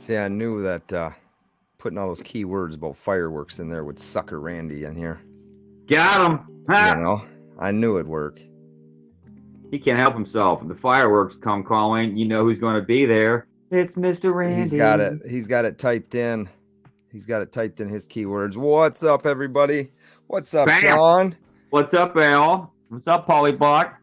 See, I knew that putting all those keywords about fireworks in there would sucker Randy in here. Got him. You Ha! know, I knew it'd work. He can't help himself. If the fireworks come calling, you know who's going to be there. It's Mr. Randy. He's got it. He's got it typed in. He's got it typed in his keywords. What's up, everybody? What's up, Bam! Sean? What's up, Al? What's up, Paulybuck?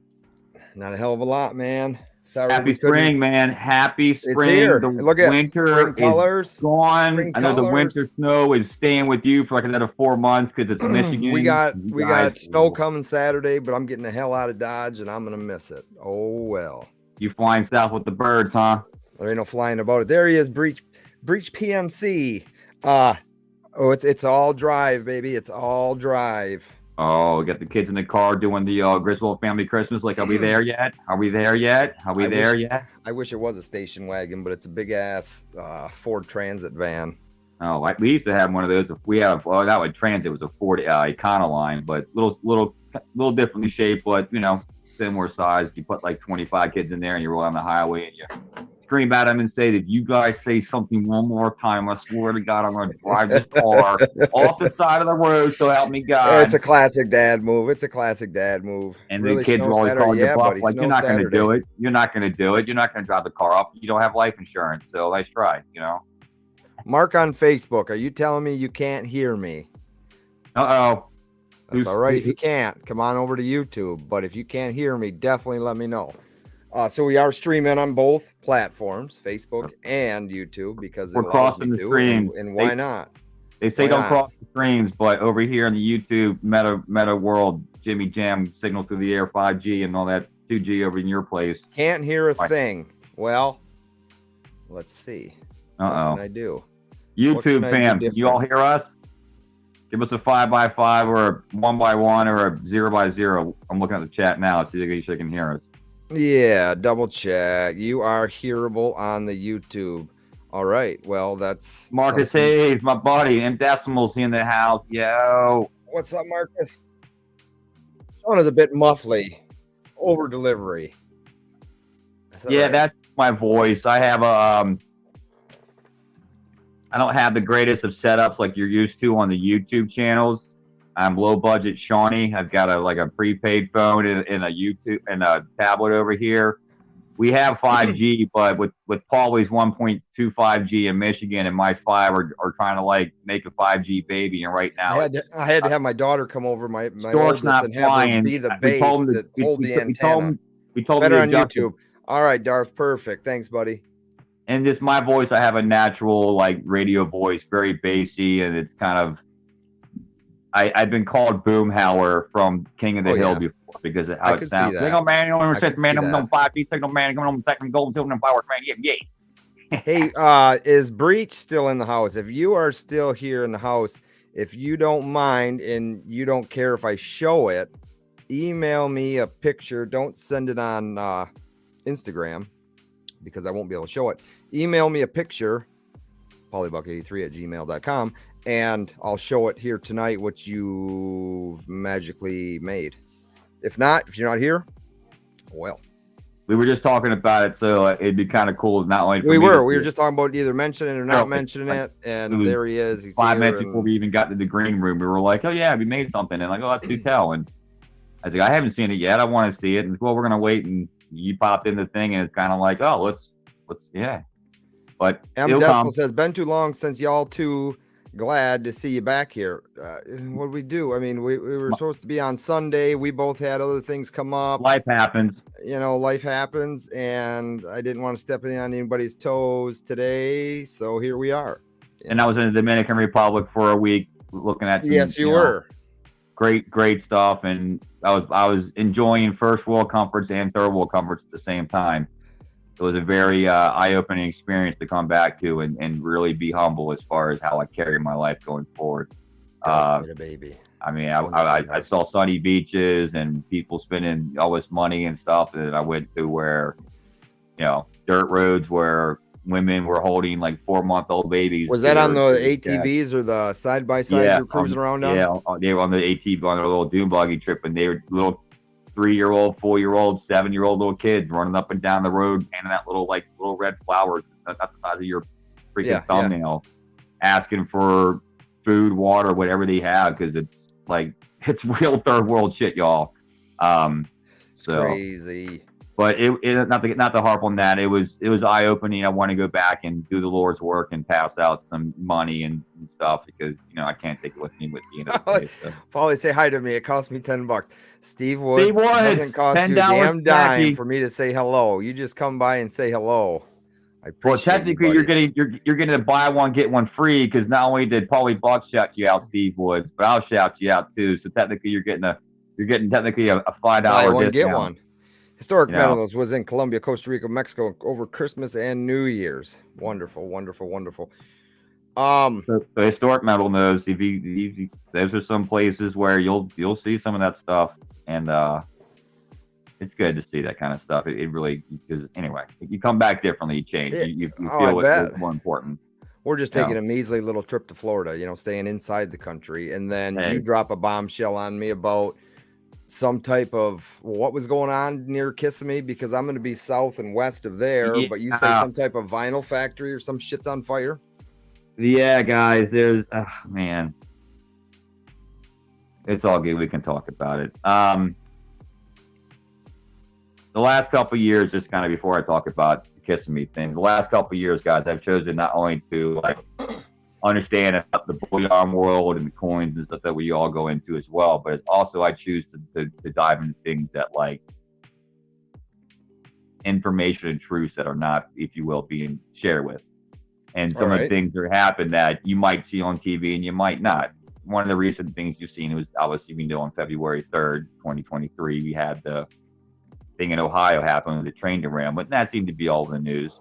Not a hell of a lot, man. Sorry, Happy spring, man. Happy spring. It's here. The Look at winter colors. is gone. Spring I know colors. the winter snow is staying with you for like another 4 months because it's Michigan. we got snow coming Saturday, but I'm getting the hell out of Dodge and I'm gonna miss it. Oh well. You flying south with the birds, huh? There ain't no flying about it. There he is, Breach PMC. It's all drive, baby. It's all drive. Oh, we got the kids in the car doing the Griswold family Christmas. Like, are we there yet? Are we there yet? Are we there yet? I wish it was a station wagon, but it's a big ass Ford Transit van. Oh, we used to have one of those. We have that was Transit. It was a Ford Econoline, but little differently shaped, but similar size. You put like 25 kids in there, and you roll on the highway, and you scream at them and say, "If you guys say something one more time, I swear to God, I'm going to drive this car off the side of the road. So help me God." It's a classic dad move. And really, the kids were always calling you bluff, like, "You're not going to do it. You're not going to do it. You're not going to drive the car off. You don't have life insurance. So nice try, Mark on Facebook. Are you telling me you can't hear me? Uh-oh. That's all right if you can't. Come on over to YouTube. But if you can't hear me, definitely let me know. So we are streaming on both platforms, Facebook and YouTube, because we're crossing the streams. And why not? They say don't cross the streams, but over here in the YouTube meta world, Jimmy Jam signal through the air 5G and all that 2G over in your place. Can't hear a thing. Well, let's see. What can I do? YouTube fam, you all hear us? Give us a 5x5 or a 1x1 or a 0x0. I'm looking at the chat now. Let's see if you can hear us. Yeah, double check. You are hearable on the YouTube. All right. Well, that's Marcus Hayes, my buddy. M Decimals in the house. Yo. What's up, Marcus? Sean is a bit muffly. Over delivery. Yeah, that's my voice. I have I don't have the greatest of setups like you're used to on the YouTube channels. I'm low budget Shawnee. I've got a prepaid phone and a YouTube and a tablet over here. We have 5G, but with Pauly's 1.25G in Michigan and my 5 are trying to make a 5G baby. And right now I had to have my daughter come over, my oldest, not and have her be the base that hold the antenna. We told better on YouTube. All right, Darth. Perfect. Thanks, buddy. And just my voice, I have a natural radio voice, very bassy, and it's kind of. I've been called Boomhauer from King of the Hill before because of how it sounds. Signal man, you know, man, I'm on 5G signal man, coming on second gold, silver, and fireworks man, yeah. Hey, is Breach still in the house? If you are still here in the house, if you don't mind and you don't care if I show it, email me a picture. Don't send it on Instagram because I won't be able to show it. Email me a picture, paulybuck83@gmail.com. And I'll show it here tonight, what you've magically made. If not, if you're not here, well. We were just talking about it, so it'd be kind of cool. Not only we were just talking about either mentioning it or not mentioning it, and there he is. He's 5 minutes before we even got to the green room, we were like, "Oh yeah, we made something," and let's do tell. And I was like, "I haven't seen it yet. I want to see it." And well, we're gonna wait, and you popped in the thing, and it's kind of like, "Oh, let's yeah." But M Decimal says, "Been too long since y'all two." Glad to see you back here. What did we do? I mean, we were supposed to be on Sunday. We both had other things come up. Life happens. Life happens, and I didn't want to step on anybody's toes today, so here we are. And I was in the Dominican Republic for a week looking at yes, you were. Great stuff, and I was enjoying first world comforts and third world comforts at the same time. It was a very eye-opening experience to come back to and really be humble as far as how I carry my life going forward. Baby. I mean, I saw sunny beaches and people spending all this money and stuff. And I went to where, dirt roads where women were holding 4-month-old babies. Was that on the ATVs or the side-by-sides you're cruising around on? Yeah, they were on the ATV on their little dune buggy trip, and they were little 3-year-old, 4-year-old, 7-year-old little kids running up and down the road, handing out little red flowers, not the size of your freaking thumbnail asking for food, water, whatever they have, because it's like it's real third world shit, y'all. It's crazy. But it not to harp on that. It was eye opening. I want to go back and do the Lord's work and pass out some money and stuff, because I can't take it with me with the end of the day. So. Paulie, say hi to me. It cost me $10. Steve Woods, doesn't cost you a damn dime for me to say hello. You just come by and say hello. I appreciate Well, technically, you're getting to buy one get one free, because not only did Paulybuck shout you out, Steve Woods, but I'll shout you out too. So technically, you're getting technically a $5 discount. Get one. Historic Meadows was in Colombia, Costa Rica, Mexico over Christmas and New Year's. Wonderful, wonderful, wonderful. So Historic Metal knows those are some places where you'll see some of that stuff, and it's good to see that kind of stuff. It really, because anyway, you come back differently, you change. You feel what's more important. We're just taking a measly little trip to Florida, staying inside the country, and then you drop a bombshell on me about some type of what was going on near Kissimmee, because I'm going to be south and west of there, but you say some type of vinyl factory or some shit's on fire. Yeah, guys, there's man, it's all good. We can talk about it. The last couple of years, just kind of before I talk about the Kissimmee thing, the last couple of years, guys, I've chosen not only to understand about the bullion world and the coins and stuff that we all go into as well, but it's also I choose to dive into things that information and truths that are not, if you will, being shared with. And some of the things that happen that you might see on TV and you might not. One of the recent things you've seen was obviously on February 3rd, 2023, we had the thing in Ohio happen with the train derailment, but that seemed to be all the news.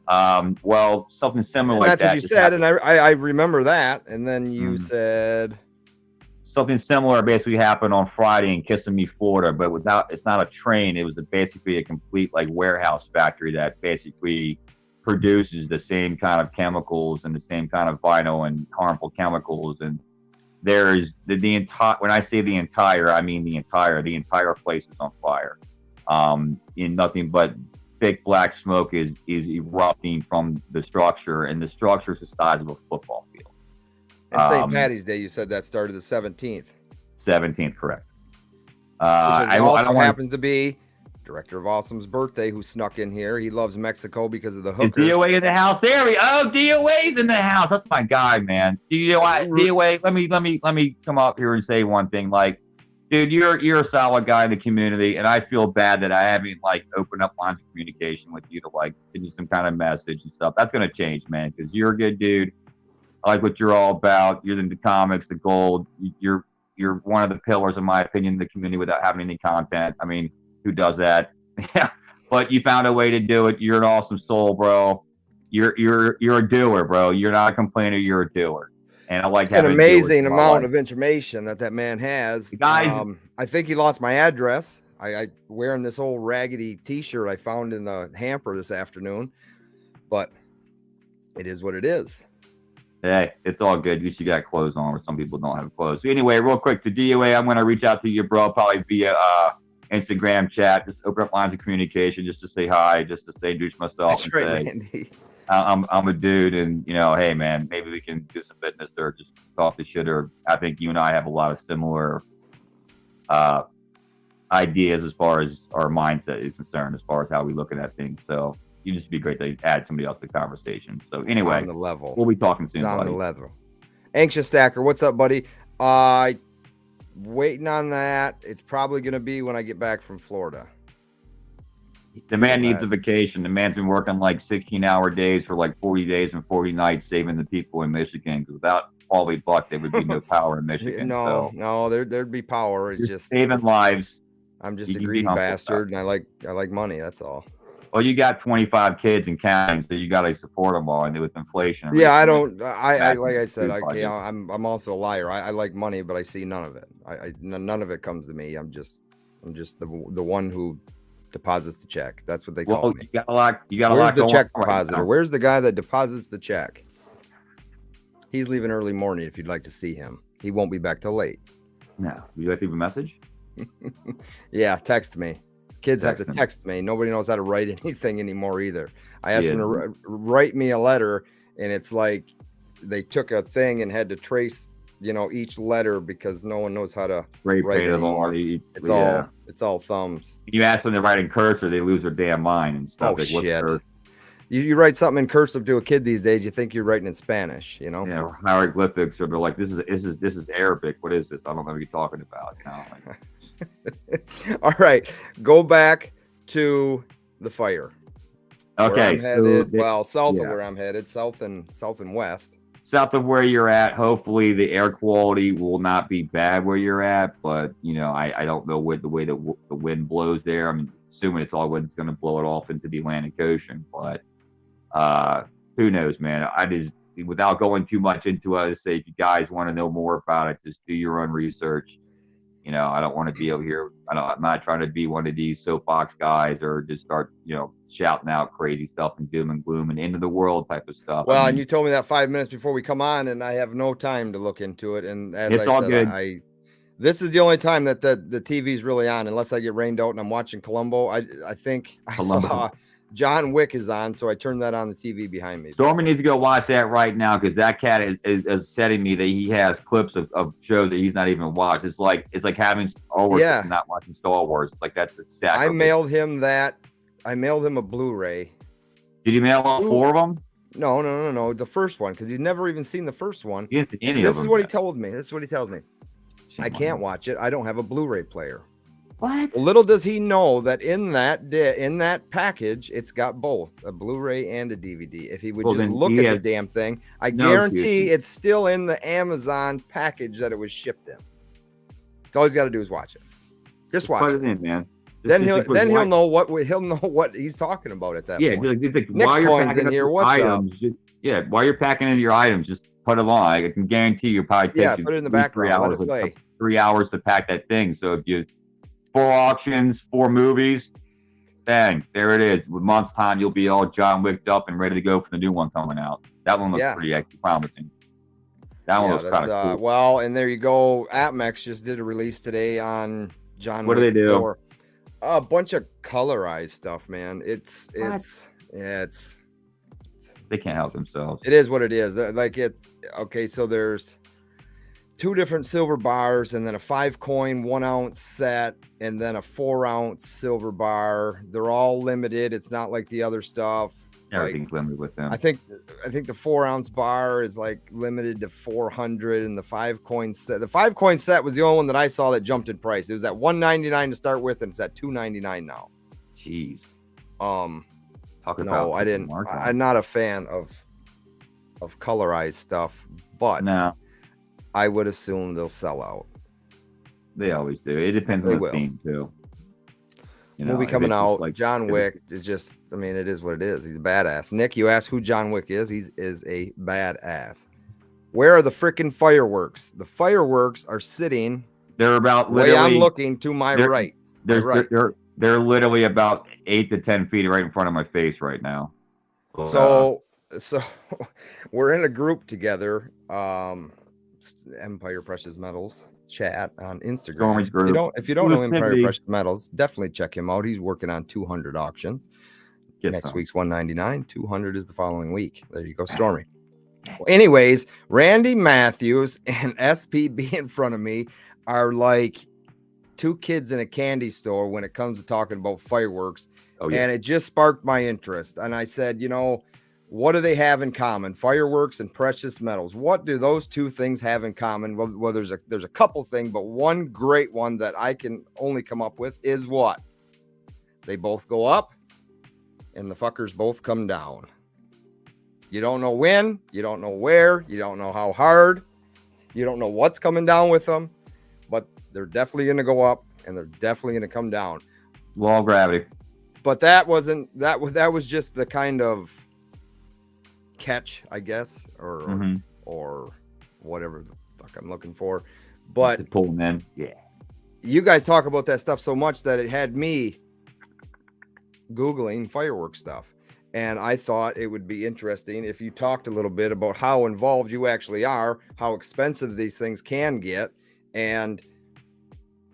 Well, something similar like that. That's what you said, and I remember that. And then you said something similar basically happened on Friday in Kissimmee, Florida, but it's not a train. It was basically a complete warehouse factory that basically produces the same kind of chemicals and the same kind of vinyl and harmful chemicals. And there's the entire, when I say the entire, I mean the entire place is on fire. In nothing but thick black smoke is erupting from the structure, and the structure is the size of a football field. And St. Patty's Day, you said that started the 17th. 17th, correct. Which also happens to be Director of Awesome's birthday, who snuck in here. He loves Mexico because of the hookers. Is DOA in the house? DOA's in the house. That's my guy, man. DOA, let me come up here and say one thing. Dude, you're a solid guy in the community, and I feel bad that I haven't opened up lines of communication with you to send you some kind of message and stuff. That's gonna change, man, because you're a good dude. I like what you're all about. You're into comics, the gold. You're one of the pillars, in my opinion, in the community without having any content. I mean, who does that? Yeah, but you found a way to do it. You're an awesome soul, bro. You're a doer, bro. You're not a complainer. You're a doer. And I like an amazing amount of information that man has. Guys, I think he lost my address. I wearing this old raggedy T-shirt I found in the hamper this afternoon, but it is what it is. Hey, it's all good. At least you got clothes on, or some people don't have clothes. So anyway, real quick, to DOA, I'm going to reach out to you, bro, probably via Instagram chat. Just open up lines of communication, just to say hi, just to introduce myself. That's right, Andy. I'm a dude, and hey, man, maybe we can do some business or just talk the shit. Or I think you and I have a lot of similar ideas as far as our mindset is concerned, as far as how we look at things. So you just be great to add somebody else to the conversation. So anyway, on the level, we'll be talking soon. On the level. Anxious Stacker, what's up, buddy? Waiting on that. It's probably going to be when I get back from Florida. The man needs a vacation. The man's been working 16-hour days for 40 days and 40 nights, saving the people in Michigan. Because without Paulybuck, there would be no power in Michigan. No, there'd be power. It's just saving lives. I'm just a greedy bastard, and I like money. That's all. Well, you got 25 kids and counting, so you got to support them all. And with inflation, yeah, I don't. I like I said, I'm also a liar. I like money, but I see none of it. None of it comes to me. I'm just the one who deposits the check. That's what they call me. You got a lot. Where's the check depositor? Where's the guy that deposits the check? He's leaving early morning. If you'd like to see him, he won't be back till late. No, would you like to leave a message? Yeah, text me. Kids have to text me. Nobody knows how to write anything anymore either. I asked them to write me a letter and it's like they took a thing and had to trace, each letter because no one knows how to write anymore. It's all thumbs. You ask them to write in cursive, they lose their damn mind and stuff. Oh, shit. You write something in cursive to a kid these days, you think you're writing in Spanish, Yeah, hieroglyphics, or they're like, this is Arabic. What is this? I don't know what you're talking about. All right, go back to the fire. Okay, I'm headed, south of where I'm headed, south and west. South of where you're at, hopefully the air quality will not be bad where you're at, but I don't know the way the wind blows there. I'm assuming it's all wind's going to blow it off into the Atlantic Ocean, but who knows, man. I just, without going too much into it, I just say, if you guys want to know more about it, just do your own research. I don't want to be over here. I'm not trying to be one of these soapbox guys or just start, shouting out crazy stuff and doom and gloom and end of the world type of stuff. Well, and you told me that 5 minutes before we come on, and I have no time to look into it. And as it's all good. This is the only time that the TV's really on, unless I get rained out and I'm watching Columbo. I think I saw John Wick is on, so I turned that on the TV behind me. Stormy needs to go watch that right now, because that cat is setting me that he has clips of shows that he's not even watched. It's like having Star Wars and not watching Star Wars. Like, that's the sacrifice. I mailed him a Blu-ray. Did you mail all 4 of them? No. The first one, because he's never even seen the first one. He didn't see any this of is what he told me. This is what he tells me. I can't watch it. I don't have a Blu-ray player. What? Little does he know that in that package, it's got both a Blu-ray and a DVD. If he would just look at the damn thing, I guarantee it's still in the Amazon package that it was shipped in. All he's got to do is watch it. Just watch it in, man. Then he'll know what he's talking about at that point. Like, Nick's coins in here. What's items, up? While you're packing into your items, just put them on. I can guarantee you probably take you put it in the background. 3 hours to pack that thing. So if you 4 auctions, 4 movies, bang, there it is. With month's time, you'll be all John Wicked up and ready to go for the new one coming out. That one looks pretty actually promising. That one looks kind of cool. Well, and there you go. Atmex just did a release today on John Wick. What do they do? 4. A bunch of colorized stuff, man. It's they can't help themselves. It is what it is. Okay, so there's 2 different silver bars, and then a 5-coin 1-ounce set, and then a 4-ounce silver bar. They're all limited. It's not like the other stuff. Everything's limited with them. I think the 4-ounce bar is like limited to 400, and the 5-coin set. The 5-coin set was the only one that I saw that jumped in price. It was at $199 to start with, and it's at $299 now. Jeez. I didn't. I'm not a fan of colorized stuff, but no. I would assume they'll sell out. They always do. It depends on the theme too. Movie coming out. Like John Wick is just. I mean, it is what it is. He's a badass. Nick, you asked who John Wick is. He is a badass. Where are the freaking fireworks? The fireworks are sitting. They're about. Way I'm looking to my right. They're literally about 8 to 10 feet right in front of my face right now. So we're in a group together. Empire Precious Metals chat on Instagram. If you don't know Empire Precious Metals, definitely check him out. He's working on 200 auctions. Next week's 199, 200 is the following week. There you go, Stormy. Well, anyways, Randy Matthews and SPB in front of me are like 2 kids in a candy store when it comes to talking about fireworks. And it just sparked my interest. And I said, what do they have in common? Fireworks and precious metals. What do those 2 things have in common? Well, there's a couple things, but one great one that I can only come up with is what? They both go up and the fuckers both come down. You don't know when, you don't know where, you don't know how hard, you don't know what's coming down with them, but they're definitely going to go up and they're definitely going to come down. Law of gravity. But that was just the kind of catch, I guess, or whatever the fuck I'm looking for. But pull men. Yeah. You guys talk about that stuff so much that it had me Googling fireworks stuff. And I thought it would be interesting if you talked a little bit about how involved you actually are, how expensive these things can get, and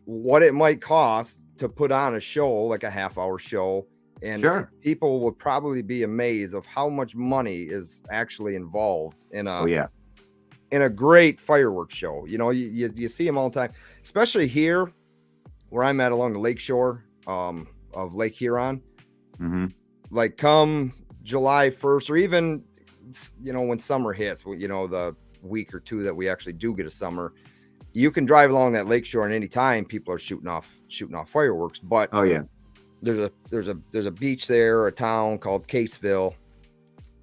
what it might cost to put on a show, like a half-hour show, And Sure. people will probably be amazed of how much money is actually involved in Oh yeah. a great fireworks show. You know, you see them all the time, especially here where I'm at along the lake shore of Lake Huron. Mm-hmm. Like come July 1st, or even, you know, when summer hits, you know, the week or two that we actually do get a summer, you can drive along that lake shore, and any time people are shooting off fireworks. But Oh yeah. there's a beach there, a town called Caseville,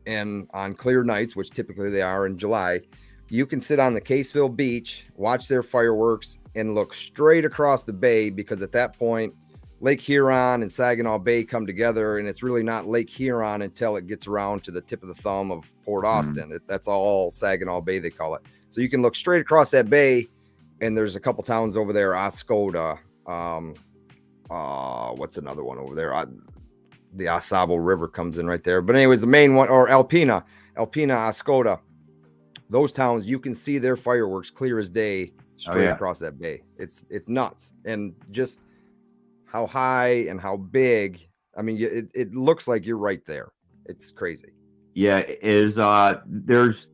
and on clear nights, which typically they are in July, you can sit on the Caseville beach, watch their fireworks, and look straight across the bay, because at that point Lake Huron and Saginaw Bay come together, and it's really not Lake Huron until it gets around to the tip of the thumb of Port Austin. That's all Saginaw Bay, they call it. So you can look straight across that bay, and there's a couple towns over there, Oscoda, what's another one over there? The Osable River comes in right there. But anyways, the main one, or Alpena, Oscoda, those towns, you can see their fireworks clear as day straight across that bay. It's nuts. And just how high and how big. I mean, it looks like you're right there. It's crazy. Yeah, there's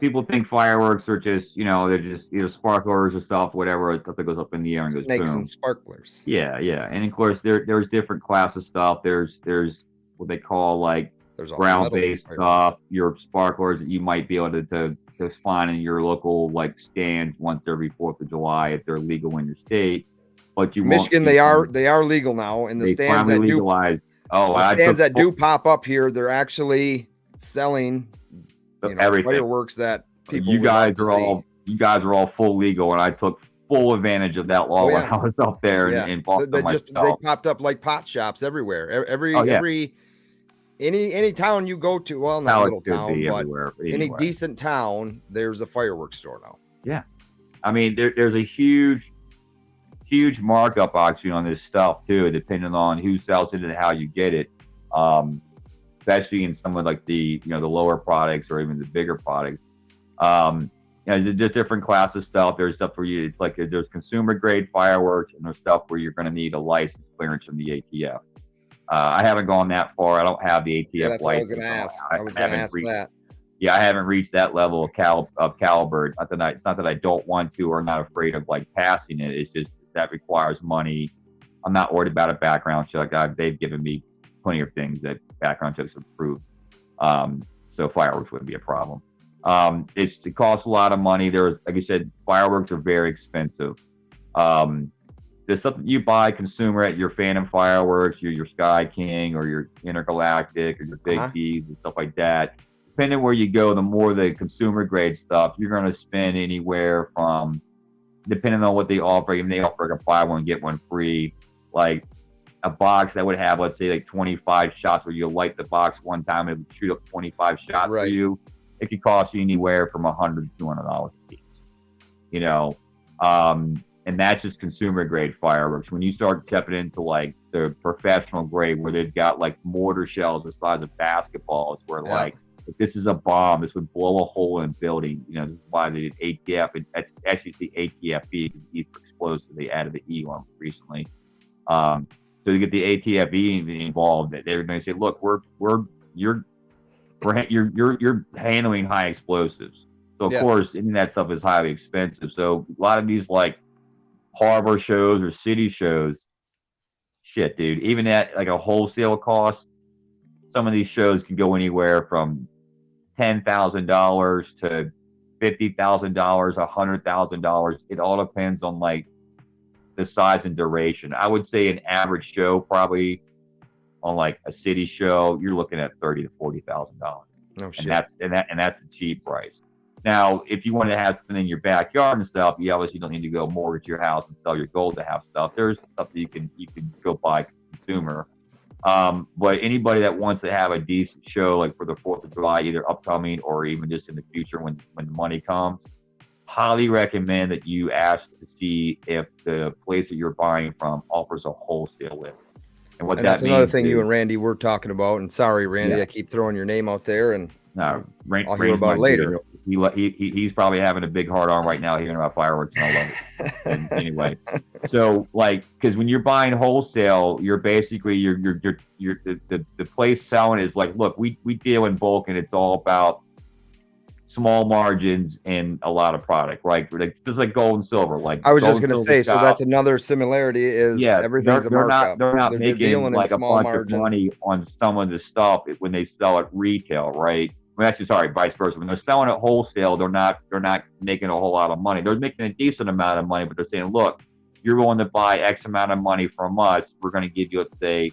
people think fireworks are just, you know, they're just either sparklers or stuff, whatever, stuff that goes up in the air and goes Snakes boom. and sparklers. Yeah, and of course there's different class of stuff. There's what they call like ground-based stuff, your sparklers that you might be able to find in your local like stands once every 4th of July if they're legal in your state. But Michigan, they are legal now, and the stands that legalized. that do pop up here, they're actually selling, you know, everything. Fireworks that people. You guys are all full legal, and I took full advantage of that law when I was up there and bought them myself. They popped up like pot shops everywhere. Any town you go to, well, not a little town, but any decent town, there's a fireworks store now. Yeah, I mean, there's a huge markup actually on this stuff too, depending on who sells it and how you get it. Especially in some of like the, you know, the lower products or even the bigger products. You know, there's different classes of stuff. There's stuff where it's like there's consumer grade fireworks, and there's stuff where you're going to need a license clearance from the ATF. I haven't gone that far. I don't have the ATF license. I was going to ask. I was going to ask that. Yeah, I haven't reached that level of caliber. It's not that I don't want to or not afraid of like passing it. It's just that requires money. I'm not worried about a background check. They've given me plenty of things that background checks have proved. So fireworks wouldn't be a problem. It costs a lot of money. Like I said, fireworks are very expensive. There's something you buy consumer at your Phantom Fireworks, your Sky King, or your Intergalactic, or your Big D's and stuff like that. Depending where you go, the more the consumer grade stuff, you're going to spend anywhere from, depending on what they offer, even they offer like a buy one get one free, like a box that would have, let's say, like 25 shots, where you light the box one time and it would shoot up 25 shots for you. It could cost you anywhere from $100 to $200 a piece. You know, and that's just consumer grade fireworks. When you start stepping into like the professional grade, where they've got like mortar shells the size of basketballs, where like, if this is a bomb, this would blow a hole in a building. You know, this is why they did ATF. And that's actually the ATFE, because E for explosive. They added the E on recently. So to get the ATFE involved, they're going to say, look, you're handling high explosives. So of course, any of that stuff is highly expensive. So a lot of these like harbor shows or city shows, shit, dude, even at like a wholesale cost, some of these shows can go anywhere from $10,000 to $50,000, $100,000. It all depends on like the size and duration. I would say an average show, probably on like a city show, you're looking at $30,000 to $40,000. No shit. And that's the cheap price. Now, if you want to have something in your backyard and stuff, you obviously don't need to go mortgage your house and sell your gold to have stuff. There's stuff that you can go buy consumer. But anybody that wants to have a decent show, like for the 4th of July, either upcoming or even just in the future when the money comes, highly recommend that you ask to see if the place that you're buying from offers a wholesale lift. And that's another thing you and Randy were talking about. And sorry, Randy, I keep throwing your name out there. And No, I'll hear about it later. He's probably having a big hard on right now hearing about fireworks, and I love it. And anyway, so like, because when you're buying wholesale, you're basically the place selling is like, look, we deal in bulk, and it's all about small margins and a lot of product, right? Like, just like gold and silver. Like, I was gold just and gonna silver say, so shop, that's another similarity is yeah, everything's a markup. they're not They're making dealing in like a small bunch margins. of money on some of the stuff when they sell at retail, right? Well, actually, sorry, vice versa. When they're selling at wholesale, they're not making a whole lot of money. They're making a decent amount of money, but they're saying, look, you're going to buy X amount of money from us. We're going to give you, let's say,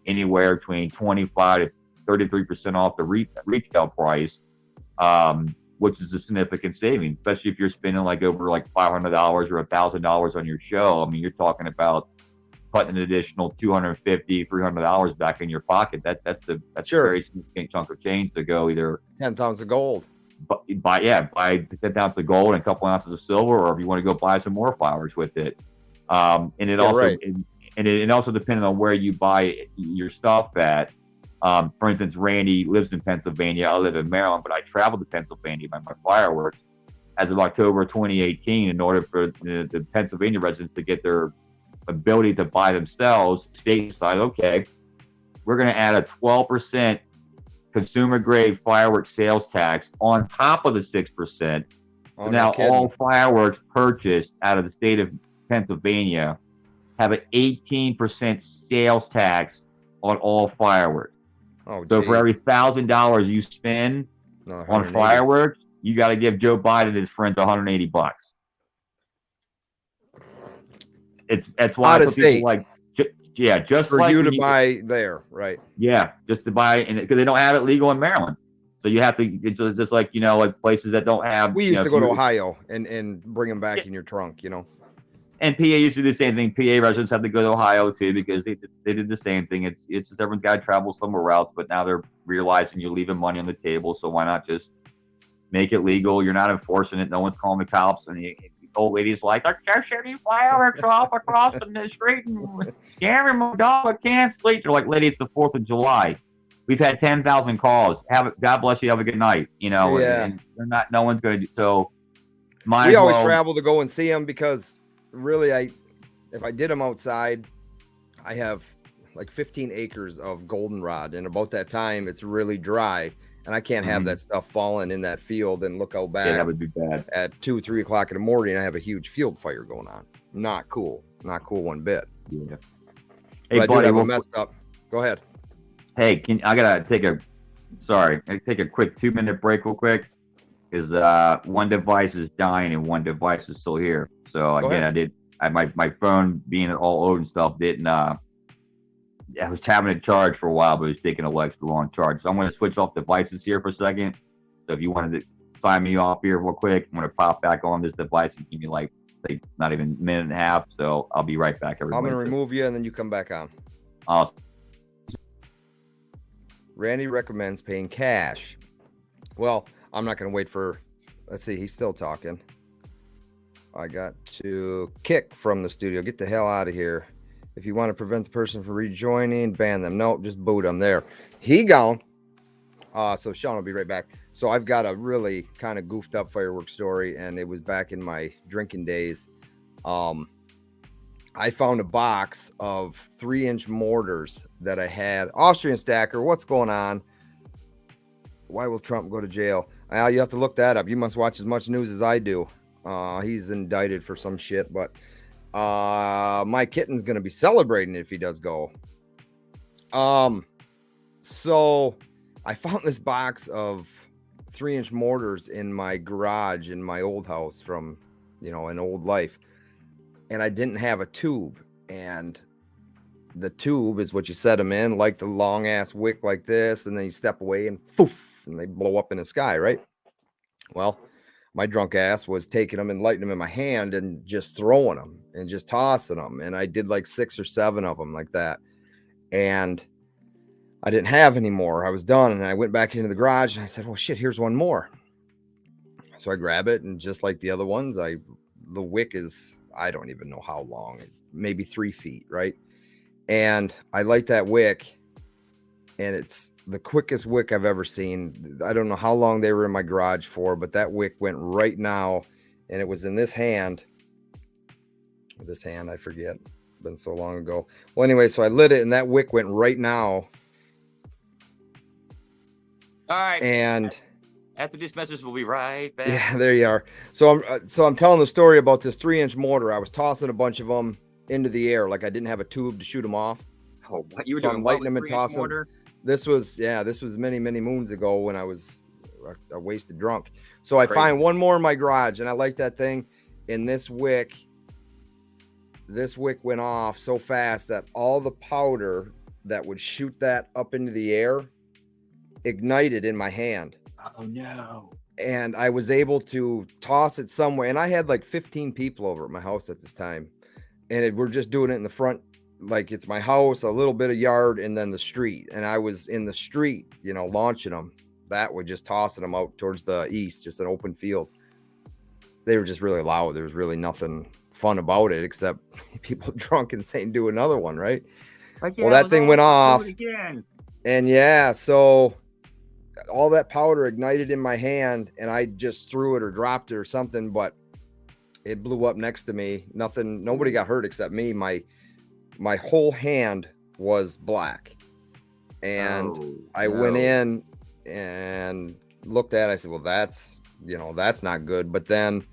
anywhere between 25 to 33% off the retail price, which is a significant savings, especially if you're spending like over like $500 or $1,000 on your show. I mean, you're talking about putting an additional $250, $300 back in your pocket. That's a very significant chunk of change to go either 10 ounces of gold. Buy 10 ounces of gold and a couple ounces of silver, or if you want to go buy some more flowers with it. And it also depends on where you buy your stuff at. For instance, Randy lives in Pennsylvania. I live in Maryland, but I traveled to Pennsylvania by my fireworks as of October 2018 in order for the Pennsylvania residents to get their ability to buy themselves stateside. Okay, we're going to add a 12% consumer grade fireworks sales tax on top of the 6%. Oh, now no all fireworks purchased out of the state of Pennsylvania have an 18% sales tax on all fireworks. Oh, so for every $1,000 you spend on fireworks, you got to give Joe Biden and his friends $180. That's why people like, just for like you to buy there, right? Yeah, just to buy, and because they don't have it legal in Maryland, so you have to. It's just like like places that don't have. We used to go to Ohio and bring them back in your trunk, And PA used to do the same thing. PA residents have to go to Ohio too because they did the same thing. It's just everyone's got to travel somewhere else, but now they're realizing you're leaving money on the table, so why not just make it legal? You're not enforcing it. No one's calling the cops, and the old lady's like, "They're shooting fireworks off across the street and scaring my dog. I can't sleep." They're like, "Lady, it's the 4th of July. We've had 10,000 calls. God bless you. Have a good night." And they're not. No one's going to do so. We always travel to go and see them because really, if I did them outside, I have like 15 acres of goldenrod, and about that time, it's really dry. And I can't have that stuff falling in that field and look out back. Yeah, that would be bad. At 2, 3 o'clock in the morning, I have a huge field fire going on. Not cool. Not cool one bit. Yeah. Hey, buddy, we'll messed up. Go ahead. Hey, I gotta take a quick 2-minute break real quick. Because one device is dying and one device is still here. So again, my phone being all old and stuff didn't. I was having it charged for a while, but it was taking a leg too long charge. So I'm going to switch off devices here for a second. So if you wanted to sign me off here real quick, I'm going to pop back on this device and give me like not even a minute and a half. So I'll be right back, everybody. I'm going to remove you and then you come back on. Awesome. Randy recommends paying cash. Well, I'm not going to wait for, let's see, he's still talking. I got to kick from the studio. Get the hell out of here. If you want to prevent the person from rejoining, ban them. No, just boot them there. He gone. So Sean will be right back. So I've got a really kind of goofed up fireworks story, and it was back in my drinking days. I found a box of 3-inch mortars that I had. Austrian stacker, what's going on? Why will Trump go to jail? You have to look that up. You must watch as much news as I do. He's indicted for some shit, but my kitten's going to be celebrating if he does go. So I found this box of 3-inch mortars in my garage in my old house from, an old life. And I didn't have a tube. And the tube is what you set them in, like the long ass wick like this. And then you step away and poof, and they blow up in the sky, right? Well, my drunk ass was taking them and lighting them in my hand and just throwing them and just tossing them. And I did like 6 or 7 of them like that. And I didn't have any more. I was done. And I went back into the garage and I said, well, shit, here's one more. So I grab it. And just like the other ones, the wick is, I don't even know how long, maybe 3 feet. Right. And I light that wick and it's the quickest wick I've ever seen. I don't know how long they were in my garage for, but that wick went right now, and it was in this hand. This hand, I forget. Been so long ago. Well, anyway, so I lit it, and that wick went right now. All right. And after this message, we'll be right back. Yeah, there you are. So I'm telling the story about this 3-inch mortar. I was tossing a bunch of them into the air, like I didn't have a tube to shoot them off. Oh, what you were So doing? I'm What lighting with them and 3-inch tossing them. mortar? This was many moons ago when I was a wasted drunk. So I Crazy. find one more in my garage, and I like that thing. And this wick went off so fast that all the powder that would shoot that up into the air ignited in my hand. Oh no. And I was able to toss it somewhere. And I had like 15 people over at my house at this time. And we're just doing it in the front. Like it's my house, a little bit of yard, and then the street. And I was in the street, launching them. That way, just tossing them out towards the east, just an open field. They were just really loud. There was really nothing fun about it except people drunk and saying, do another one, right? Like, well, that thing went off. And yeah, so all that powder ignited in my hand, and I just threw it or dropped it or something, but it blew up next to me. Nobody got hurt except me. My whole hand was black. And I went in and looked at it. I said, well, that's not good. But then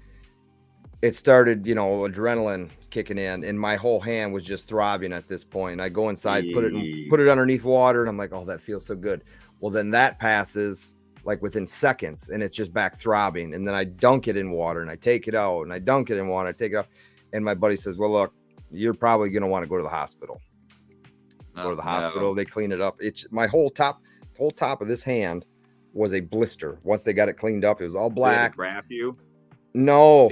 it started, adrenaline kicking in, and my whole hand was just throbbing at this point. I go inside, put it underneath water, and I'm like, oh, that feels so good. Well, then that passes like within seconds, and it's just back throbbing. And then I dunk it in water, and I take it out, and I dunk it in water, I take it out. And my buddy says, well, look, you're probably going to want to go to the hospital. Go to the hospital. They clean it up. It's my whole top of this hand was a blister. Once they got it cleaned up, it was all black. Did they graft you? No.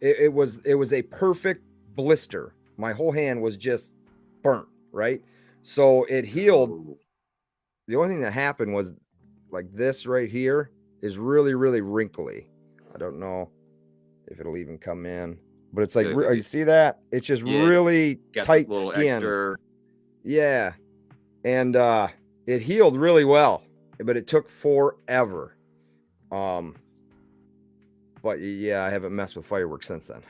It was a perfect blister. My whole hand was just burnt, right? So it healed. The only thing that happened was like this right here is really, really wrinkly. I don't know if it'll even come in, but it's like, you see that? It's just really tight skin. Extra. Yeah. And it healed really well, but it took forever. But yeah, I haven't messed with fireworks since then.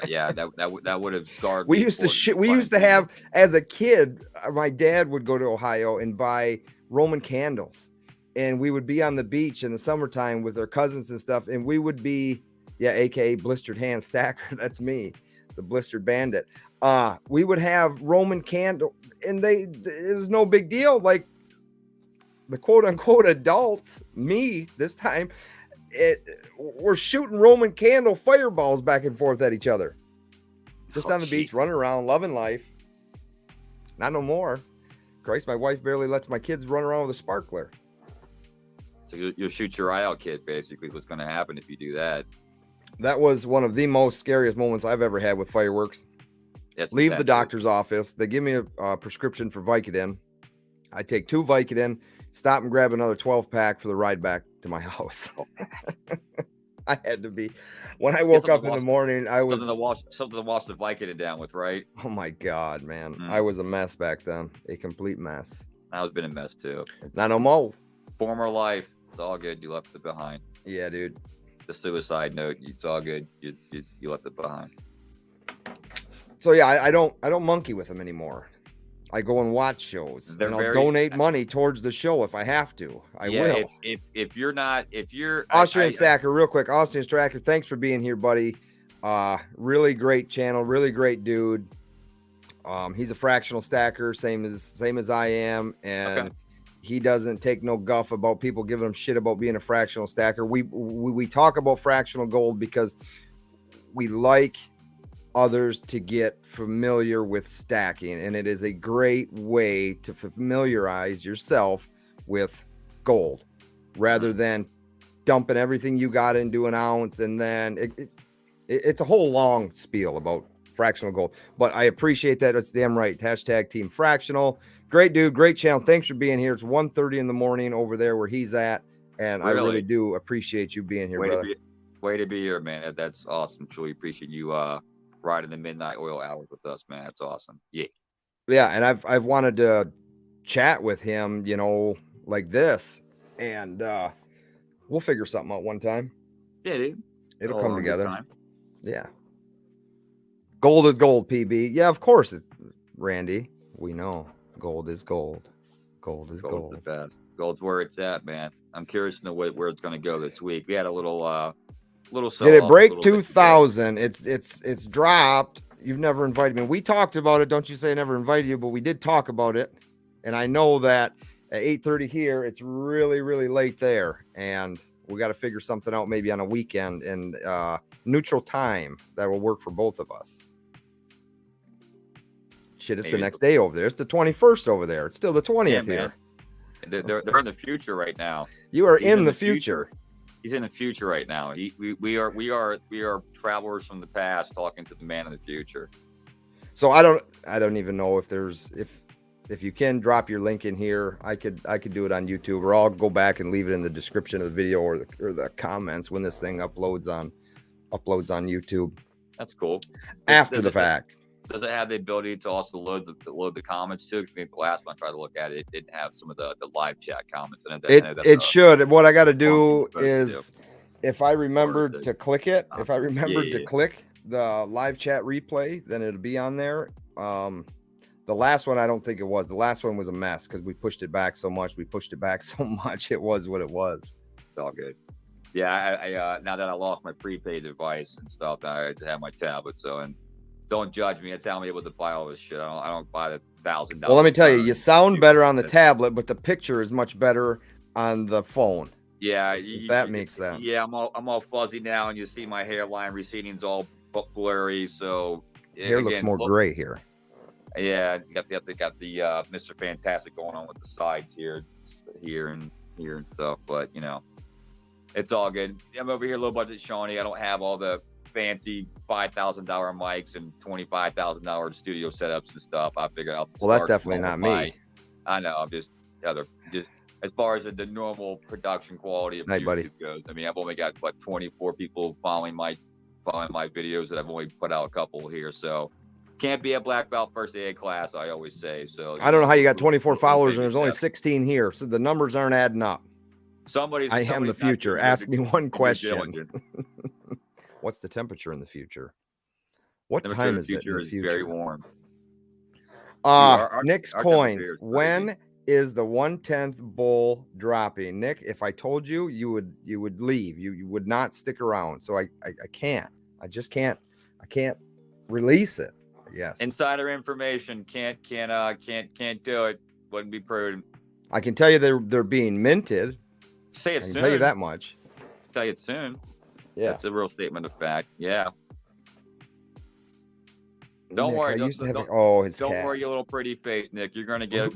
Yeah, that would have scarred me. We used to have, as a kid, my dad would go to Ohio and buy Roman candles, and we would be on the beach in the summertime with our cousins and stuff, and we would be, aka blistered hand stacker. That's me, the blistered bandit. We would have Roman candle, and it was no big deal. Like the quote unquote adults, me this time, we're shooting Roman candle fireballs back and forth at each other, just on the beach, running around, loving life. Not no more. Christ, my wife barely lets my kids run around with a sparkler. So you'll shoot your eye out, kid. Basically, what's going to happen if you do that? That was one of the most scariest moments I've ever had with fireworks. Leave the doctor's office. They give me a prescription for Vicodin. I take 2 Vicodin, stop and grab another 12-pack for the ride back to my house. I had to be. When I woke up in the morning, I was something to wash the Vicodin down with, right? Oh my God, man. I was a mess back then. A complete mess. I've been a mess too. Not no more. Former life. It's all good. You left it behind. Yeah, dude. The suicide note. It's all good. You left it behind. So yeah, I don't monkey with them anymore. I go and watch shows, and I'll donate money towards the show if I have to. I will. If you're Austrian Stacker, real quick. Austrian Stacker, thanks for being here, buddy. Really great channel, really great dude. He's a fractional stacker, same as I am, and he doesn't take no guff about people giving him shit about being a fractional stacker. We talk about fractional gold because we like others to get familiar with stacking, and it is a great way to familiarize yourself with gold rather than dumping everything you got into an ounce, and then it's a whole long spiel about fractional gold. But I appreciate that. It's damn right. Hashtag Team Fractional. Great dude, great channel. Thanks for being here. It's 1:30 in the morning over there where he's at, and I really do appreciate you being here, brother. Way to be here, man. That's awesome. Truly appreciate you riding the midnight oil hours with us, man. That's awesome. Yeah. And I've wanted to chat with him, you know, like this, and we'll figure something out one time. Yeah, dude. It'll All come on good together. time. Yeah. Gold is gold, PB. Yeah, of course it's Randy. We know gold is gold. Gold is Gold's gold. the best. Gold's where it's at, man. I'm curious to know where it's going to go this week. We had a little Did it sell-off break a little bit today. 2,000? It's dropped. You've never invited me. We talked about it. Don't you say I never invited you, but we did talk about it. And I know that at 8:30 here, it's really, really late there. And we got to figure something out maybe on a weekend and neutral time that will work for both of us. Shit, it's Maybe the next day over there. It's the 21st over there. It's still the 20th here. They're in the future right now. You are He's in the future. He's in the future right now. We are travelers from the past talking to the man in the future. So I don't even know if you can drop your link in here. I could do it on YouTube, or I'll go back and leave it in the description of the video or the comments when this thing uploads on YouTube. That's cool. After the fact. Does it have the ability to also load the comments too? Because the last one I tried to look at it, it didn't have some of the live chat comments. It should. What I got to do is, if I remembered to click it, to click the live chat replay, then it'll be on there. The last one, I don't think it was. The last one was a mess because we pushed it back so much. It was what it was. It's all good. Yeah, I now that I lost my prepaid device and stuff, I had to have my tablet. So, and don't judge me. That's how I'm able to buy all this shit. I don't buy the $1,000. Well, let me tell you, you sound better on the tablet, but the picture is much better on the phone. Yeah, if that makes sense. Yeah, I'm all fuzzy now, and you see my hairline receding's all blurry. So hair looks more gray here. Yeah, you got the Mr. Fantastic going on with the sides here and stuff. But you know, it's all good. I'm over here, low budget Shawnee. I don't have all the fancy $5,000 mics and $25,000 studio setups and stuff. I figure out. Well, that's definitely not me. I know. I'm just as far as the normal production quality of YouTube goes. I mean, I've only got 24 people following my videos that I've only put out a couple here. So can't be a black belt first aid class, I always say. So I don't know how you got 24 followers and there's only 16 here. So the numbers aren't adding up. I am the future. Ask me one question. What's the temperature in the future? What time is it in the future? Very warm. Nick's coins. When is the 1/10 bull dropping? Nick, if I told you, you would leave. You would not stick around. So I can't. I just can't. I can't release it. Yes. Insider information can't do it. Wouldn't be prudent. I can tell you they're being minted. Say it soon. I can tell you that much. Tell you it soon. Yeah, that's a real statement of fact. Yeah. Don't Nick, worry. Don't worry, your little pretty face, Nick. You're gonna get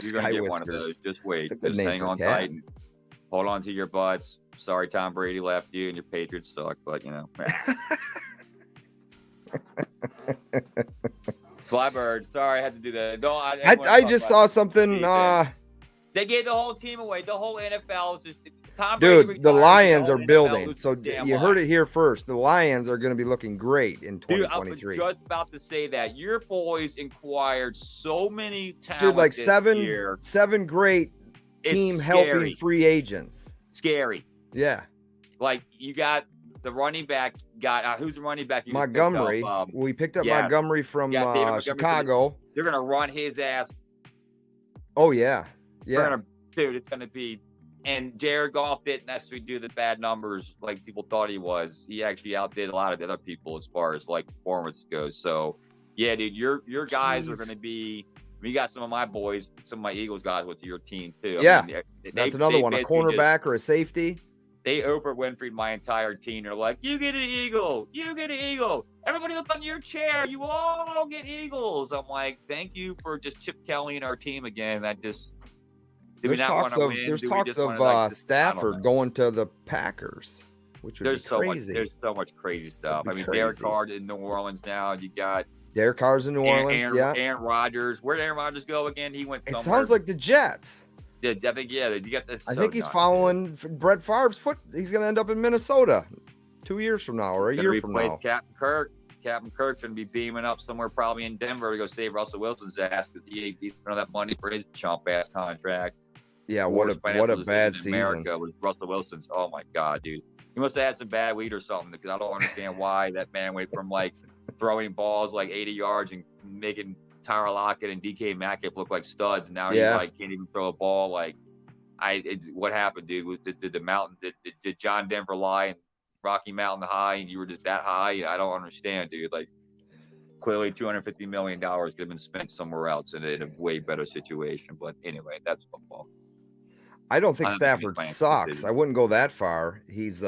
one of those. Just wait. Just hang on tight and hold on to your butts. Sorry, Tom Brady left you and your Patriots suck, but you know. Flybird. Sorry, I had to do that. I just saw something. They gave the whole team away. The whole NFL is just. Dude, the Lions are building. So you heard it here first. The Lions are going to be looking great in 2023. Dude, I was just about to say that. Your boys acquired so many talent. Dude, like seven great team helping free agents. Scary. Yeah. Like you got the running back guy. Who's the running back? Montgomery. We picked up Montgomery from Chicago. They're going to run his ass. Oh, yeah. Yeah. Dude, it's going to be. And Jared Goff didn't necessarily do the bad numbers like people thought he was. He actually outdid a lot of the other people as far as like performance goes. So, yeah, dude, your guys are going to be. You got some of my boys, some of my Eagles guys with your team too. Yeah, I mean, that's another one. A cornerback or a safety. They Oprah Winfrey'd my entire team. They're like, "You get an Eagle. You get an Eagle. Everybody up on your chair. You all get Eagles." I'm like, "Thank you for just Chip Kelly and our team again." That just. There's talks of Stafford going to the Packers, which would be crazy. There's so much crazy stuff. I mean, Derek Carr in New Orleans now. You got Derek Carr's in New Orleans. Aaron Rodgers. Where'd Aaron Rodgers go again? He went. It sounds like the Jets. Yeah, I think. Yeah, you got this. I think he's following Brett Favre's foot. He's going to end up in Minnesota 2 years from now or a year from now. Captain Kirk. Captain Kirk's going to be beaming up somewhere probably in Denver to go save Russell Wilson's ass because he spent all that money for his chump ass contract. Yeah, what a bad season. America was Russell Wilson's. Oh my God, dude. He must have had some bad weed or something because I don't understand why that man went from like throwing balls like 80 yards and making Tyler Lockett and DK Metcalf look like studs. And now he like can't even throw a ball. Like what happened, dude? Did John Denver lie and Rocky Mountain High and you were just that high? I don't understand, dude. Like clearly $250 million could have been spent somewhere else in a way better situation. But anyway, that's football. I don't think Stafford sucks. I wouldn't go that far. He's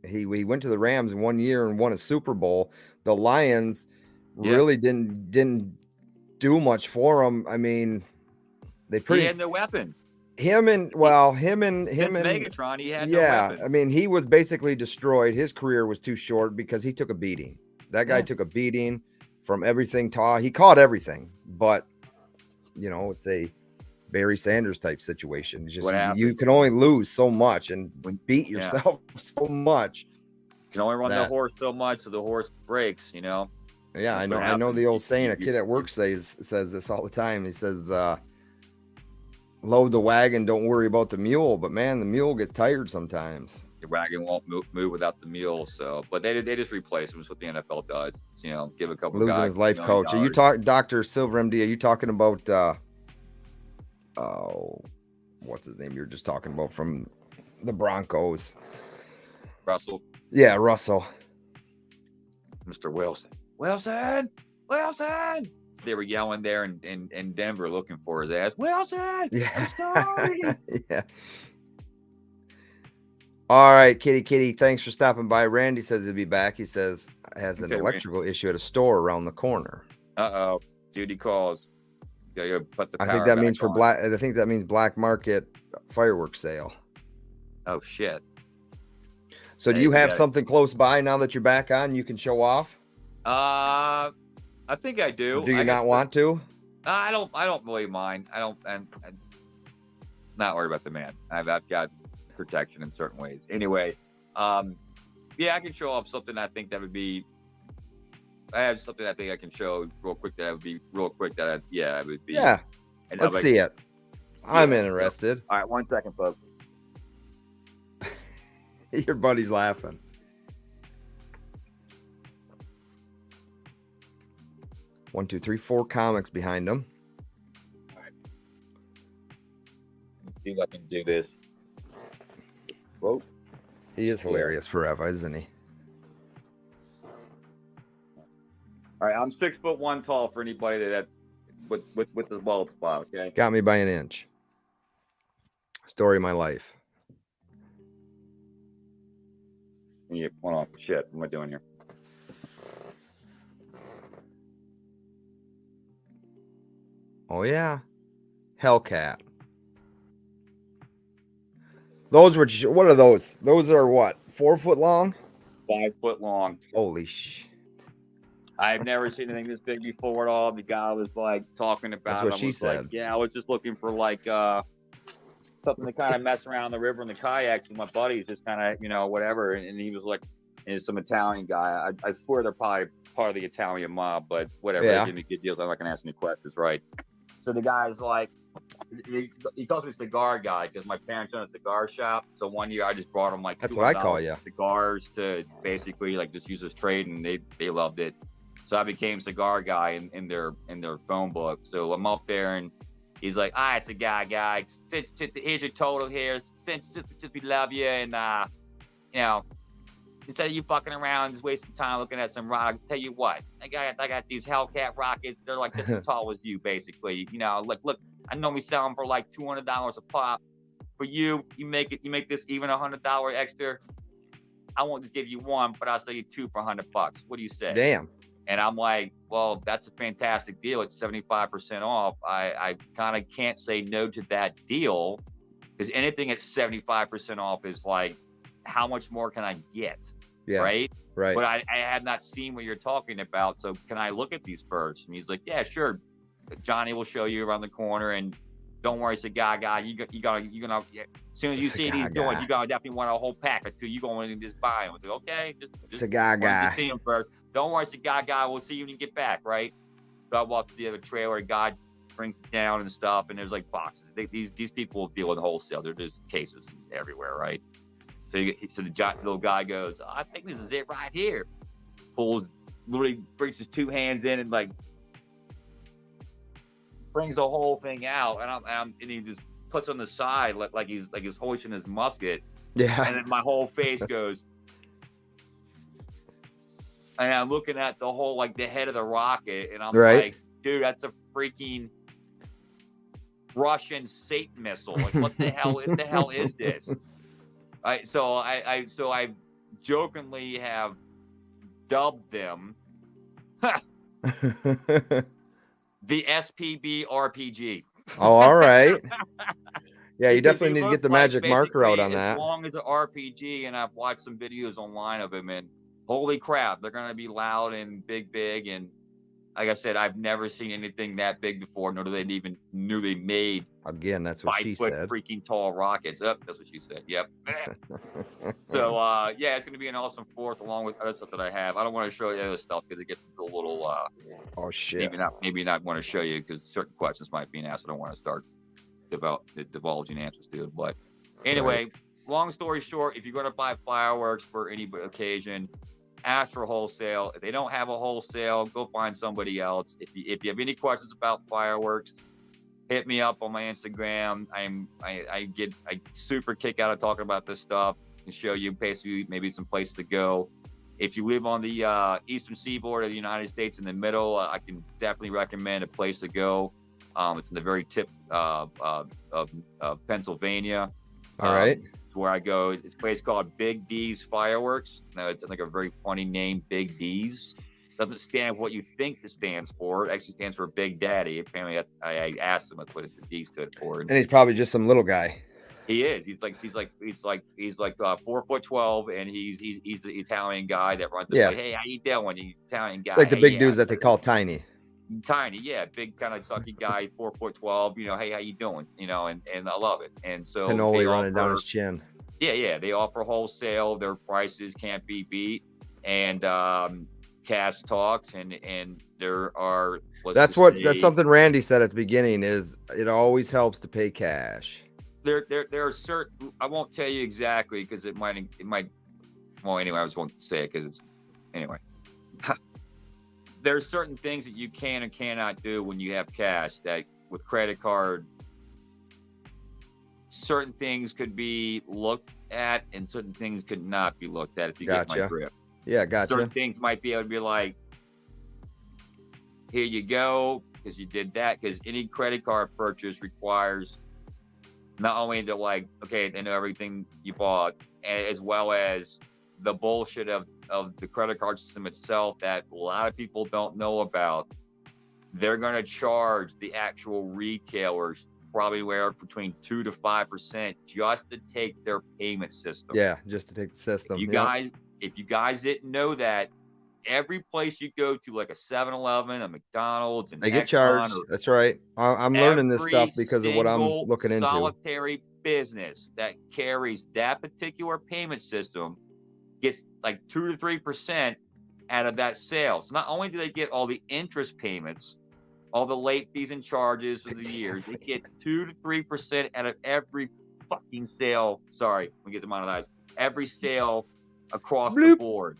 he went to the Rams 1 year and won a Super Bowl. The Lions really didn't do much for him. I mean, he had no weapon. Him and Megatron, he had no weapon. I mean, he was basically destroyed. His career was too short because he took a beating. That guy took a beating from everything taught. He caught everything, but you know, it's a Barry Sanders type situation. It's just you can only lose so much and beat yourself so much. You can only run the horse so much so the horse breaks, you know. Yeah, I know the old saying. A kid at work says this all the time. He says, load the wagon, don't worry about the mule. But man, the mule gets tired sometimes. The wagon won't move without the mule. So, but they just replace him. That's what the NFL does. It's, you know, give a couple losing guys his life coach. Are you talking Dr. Silver MD? Are you talking about what's his name? You're just talking about from the Broncos. Russell. Yeah, Russell. Mr. Wilson. Wilson. They were yelling there in Denver looking for his ass. Wilson. Yeah. I'm sorry. Yeah. All right, Kitty. Thanks for stopping by. Randy says he'll be back. He says has an electrical issue at a store around the corner. Uh-oh. Duty calls. You put the power I think that means for black. I think that means black market fireworks sale. Oh shit. So do you have something close by now that you're back on? You can show off. I think I do. Do you not want to? I don't really mind. I'm not worried about the man. I've got protection in certain ways. Anyway, yeah, I can show off something. I think that would be. I have something I think I can show real quick. That would be real quick. It would be. Yeah. Let's see it. I'm interested. All right, 1 second, folks. Your buddy's laughing. One, two, three, 4 comics behind him. All right. Let's see if I can do this. Whoa. He is hilarious forever, isn't he? All right, I'm 6'1" tall for anybody that with the bald spot. Okay. Got me by an inch. Story of my life. Yeah, hold on. Shit, what am I doing here? Oh yeah, Hellcat. Those were what are those? Those are what? 4 foot long? 5 foot long. Holy sh! I've never seen anything this big before at all. The guy was like talking about. That's what she said. Like, yeah, I was just looking for like something to kind of mess around in the river in the kayaks with my buddies, just kind of, you know, whatever. And he was like, and some Italian guy. I swear they're probably part of the Italian mob, but whatever. Yeah. They give me good deals. I'm not gonna ask any questions, right? So the guy's like, he calls me cigar guy because my parents own a cigar shop. So one year I just brought him like that's what I call you. Cigars to basically like just use as trade, and they loved it. So I became cigar guy in their phone book. So I'm up there and he's like, all right, cigar guy, here's your total here. Since we love you, and you know, instead of you fucking around just wasting time looking at some rock, I'll tell you what, I got these Hellcat rockets. They're like this as tall as you, basically. You know, look, I normally sell them for like $200 a pop. For you make this even $100 extra. I won't just give you one, but I'll sell you 2 for $100. What do you say? Damn. And I'm like, well, that's a fantastic deal. It's 75% off. I kind of can't say no to that deal because anything at 75% off is like, how much more can I get? Yeah. Right. But I have not seen what you're talking about. So can I look at these first? And he's like, yeah, sure. Johnny will show you around the corner. And Don't worry, cigar guy. You're gonna. As soon as you see these joints, you gotta definitely want a whole pack or two. You going and just buy them. It's like, okay, just Cigar guy. see him first. Don't worry, cigar guy. We'll see you when you get back, right? So I walk to the other trailer. God brings it down and stuff, and there's like boxes. These people deal with wholesale. There's cases everywhere, right? So the little guy goes, I think this is it right here. Literally brings his two hands in and like brings the whole thing out, and he just puts on the side like he's hoisting his musket. Yeah. And then my whole face goes, and I'm looking at the whole like the head of the rocket, and I'm like, dude, that's a freaking Russian Satan missile. Like, what the hell? What the hell is this? So I jokingly have dubbed them the SPB RPG. Oh, all right. Yeah, you definitely need to get the magic marker out on that. As long as the RPG, and I've watched some videos online of them, and holy crap, they're gonna be loud and big, and like I said, I've never seen anything that big before, nor do they even knew they made. Again, that's what she said. 5 foot freaking tall rockets. That's what she said. Yep. So yeah, it's gonna be an awesome 4th, along with other stuff that I have. I don't want to show you other stuff because it gets into a little oh shit. Maybe not want to show you because certain questions might be asked. I don't want to start divulging answers to it. But anyway, long story short, if you're going to buy fireworks for any occasion, ask for wholesale. If they don't have a wholesale, go find somebody else. If you have any questions about fireworks, hit me up on my Instagram. I get a super kick out of talking about this stuff and show you basically maybe some places to go. If you live on the eastern seaboard of the United States in the middle, I can definitely recommend a place to go. It's in the very tip of Pennsylvania. All right. Where I go. It's a place called Big D's Fireworks. Now, it's like a very funny name, Big D's. Doesn't stand for what you think it stands for. It actually stands for Big Daddy. Apparently, I asked him what the D stood for. And he's probably just some little guy. He is. He's like 4'12", and he's the Italian guy that runs. Yeah. Like, hey, how you doing? The Italian guy. Like the big dudes that they call tiny. Tiny, yeah, big kind of sucky guy, 4'12". Hey, how you doing? And I love it. And so cannoli running down his chin. Yeah, they offer wholesale. Their prices can't be beat, and cash talks, and there are. That's something Randy said at the beginning. Is it always helps to pay cash? There are certain. I won't tell you exactly because it might. Well, anyway, I just won't say it because it's anyway. There are certain things that you can and cannot do when you have cash that with credit card, certain things could be looked at and certain things could not be looked at if you get my grip. Yeah, gotcha. Certain things might be able to be like, here you go, because you did that, because any credit card purchase requires not only the okay, they know everything you bought, as well as the bullshit of the credit card system itself that a lot of people don't know about. They're going to charge the actual retailers probably between 2 to 5% just to take their payment system. Yeah, just to take the system. If you guys didn't know that, every place you go to, like a 7-Eleven, a McDonald's, and they get charged. That's right. I'm learning this stuff because of what I'm looking into. Solitary business that carries that particular payment system gets like 2 to 3% out of that sale. So not only do they get all the interest payments, all the late fees and charges for the years, they get 2 to 3% out of every fucking sale. Sorry, we get demonetized. Every sale across the board.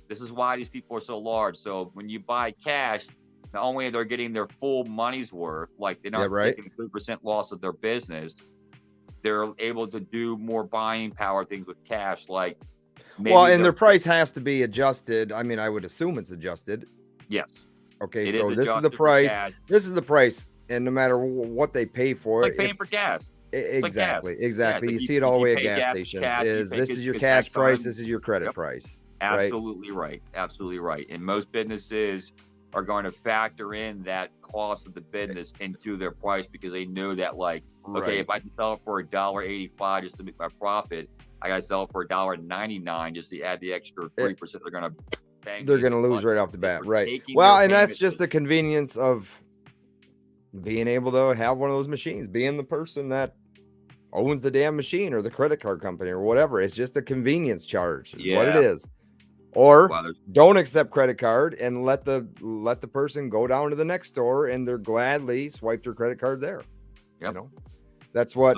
This is why these people are so large. So when you buy cash, not only are they getting their full money's worth, like they're not taking 3% loss of their business, they're able to do more buying power things with cash, like. And their price has to be adjusted. I mean, I would assume it's adjusted. Yes. Okay, so this is the price. This is the price, and no matter what they pay for, like paying for gas. Exactly. Yeah, you see it all the way at gas stations. This is your cash price. This is your credit price. Absolutely right. Absolutely right. And most businesses are going to factor in that cost of the business into their price because they know that, if I can sell it for $1.85 just to make my profit, I got to sell it for $1.99 just to add the extra 3%. They're going to bang. They're going to lose right off the bat, right? Well, and that's just the convenience of being able to have one of those machines, being the person that owns the damn machine or the credit card company or whatever. It's just a convenience charge is what it is. Or Well, don't accept credit card and let the person go down to the next store and they're gladly swipe their credit card there. Yep. You know, that's what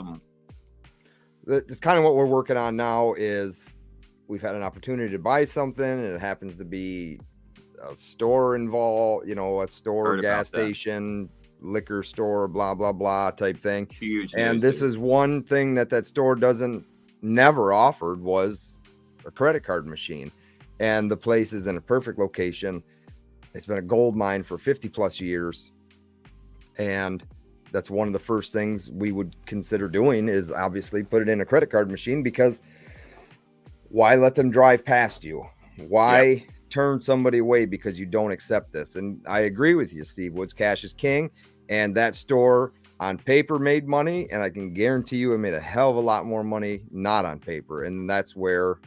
it's kind of what we're working on now. Is we've had an opportunity to buy something and it happens to be a store involved, you know, a store, gas station, liquor store, blah blah blah type thing. Huge. And this is one thing that store never offered was a credit card machine. And the place is in a perfect location. It's been a gold mine for 50 plus years. And that's one of the first things we would consider doing is obviously put it in a credit card machine, because why let them drive past you? Why turn somebody away because you don't accept this? And I agree with you, Steve Woods. Cash is king. And that store on paper made money. And I can guarantee you it made a hell of a lot more money not on paper. And that's where,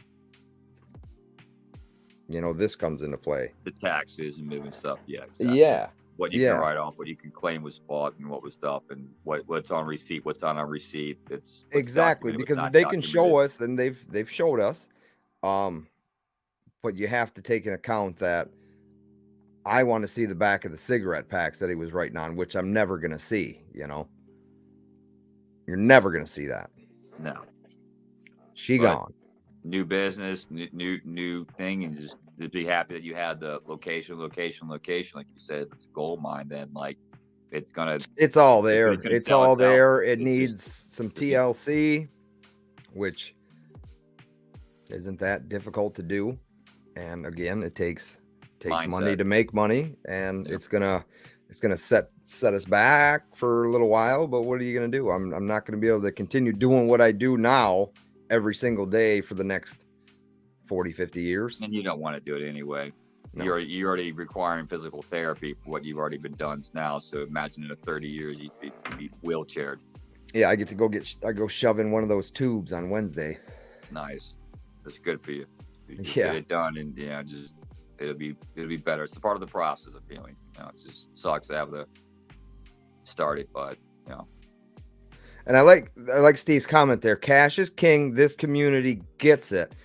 you know, this comes into play. The taxes and moving stuff. Yeah. Exactly. Yeah. What you can write off, what you can claim was bought, and what was stuff, and what's on receipt, what's on our receipt. It's exactly, because they can show us, and they've showed us. But you have to take in account that I want to see the back of the cigarette packs that he was writing on, which I'm never going to see. You know, you're never going to see that. No. She gone. New business, new thing, and just to be happy that you had the location. Like you said, if it's a gold mine, then like it's all there. It's all there. It needs some TLC, which isn't that difficult to do. And again, it takes money to make money, and it's gonna set us back for a little while. But what are you gonna do? I'm not gonna be able to continue doing what I do now every single day for the next 40, 50 years. And you don't want to do it anyway. No. You're already requiring physical therapy for what you've already been done now. So imagine in 30 years, you'd be wheelchaired. Yeah, I get to go shove in one of those tubes on Wednesday. Nice. That's good for you. Get it done, and just it'll be better. It's a part of the process of healing. You know, it just sucks to have to start it, but you know. And I like Steve's comment there. Cash is king. This community gets it.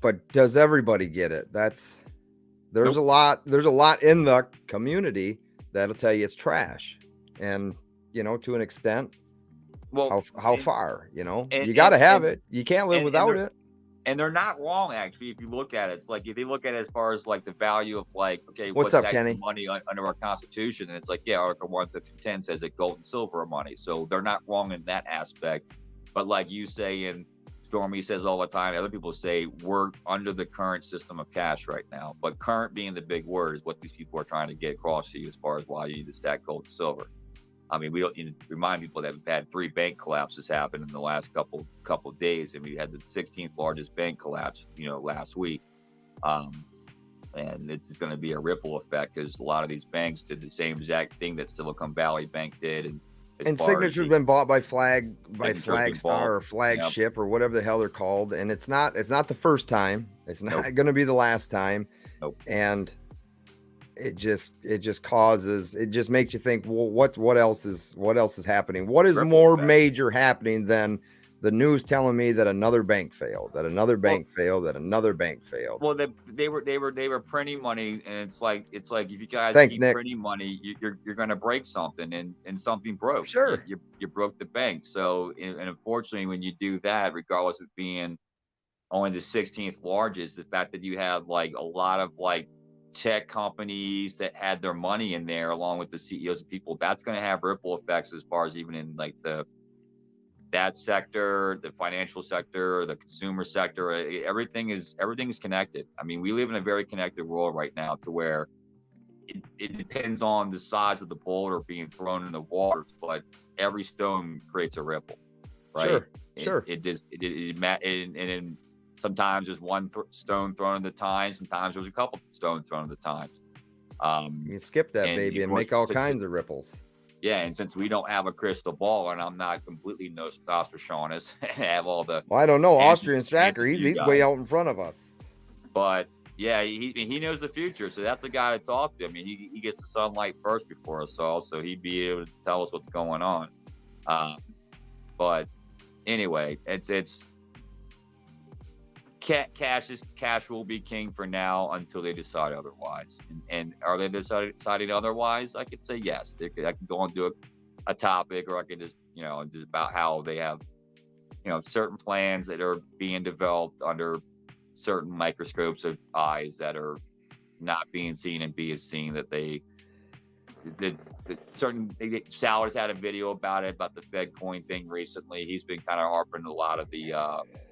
But does everybody get it? There's a lot in the community that'll tell you it's trash. And, you know, to an extent, how far, you know, you got to have it. You can't live without it. And they're not wrong, actually. If you look at it, it's like, if you look at it as far as like the value of like, okay, what's up, Kenny? Money under our Constitution. And it's like, yeah, Article 110 says that gold and silver are money. So they're not wrong in that aspect. But like you say, and Stormy says all the time, other people say we're under the current system of cash right now. But current being the big word is what these people are trying to get across to you as far as why you need to stack gold and silver. I mean, we don't need to remind people that we've had 3 bank collapses happen in the last couple of days, and we had the 16th largest bank collapse, last week. And it's going to be a ripple effect because a lot of these banks did the same exact thing that Silicon Valley Bank did, and Signature's been bought by Flagstar or Flagship or whatever the hell they're called, and it's not the first time. It's not going to be the last time. And it just makes you think, well, what else is happening? What is more major happening than the news telling me that another bank failed, that another bank failed, that another bank failed? Well, they were printing money, and it's like if you guys keep printing money, you're going to break something, and something broke. Sure, you broke the bank. So, and unfortunately, when you do that, regardless of being only the 16th largest, the fact that you have like a lot of like tech companies that had their money in there along with the CEOs and people, that's going to have ripple effects as far as even in like that sector, the financial sector, the consumer sector. Everything is connected. I mean, we live in a very connected world right now, to where it depends on the size of the boulder being thrown in the water, but every stone creates a ripple, right? Sure. And sometimes there's one stone thrown at a time. Sometimes there's a couple stones thrown at a time. You can skip that, baby, and make all kinds of ripples. Yeah, and since we don't have a crystal ball, and I'm not completely Nostradamus and have all the... Well, I don't know. Austrian Stacker, he's way out in front of us. But, Yeah, he knows the future, so that's the guy to talk to. I mean, he gets the sunlight first before us all, so he'd be able to tell us what's going on. But anyway, it's cash will be king for now until they decide otherwise. And are they deciding otherwise? I could say yes. I could go on to a topic, or I could just just about how they have certain plans that are being developed under certain microscopes of eyes that are not being seen and being seen, that they Sal's had a video about it, about the Fed coin thing recently. He's been kind of harping a lot of the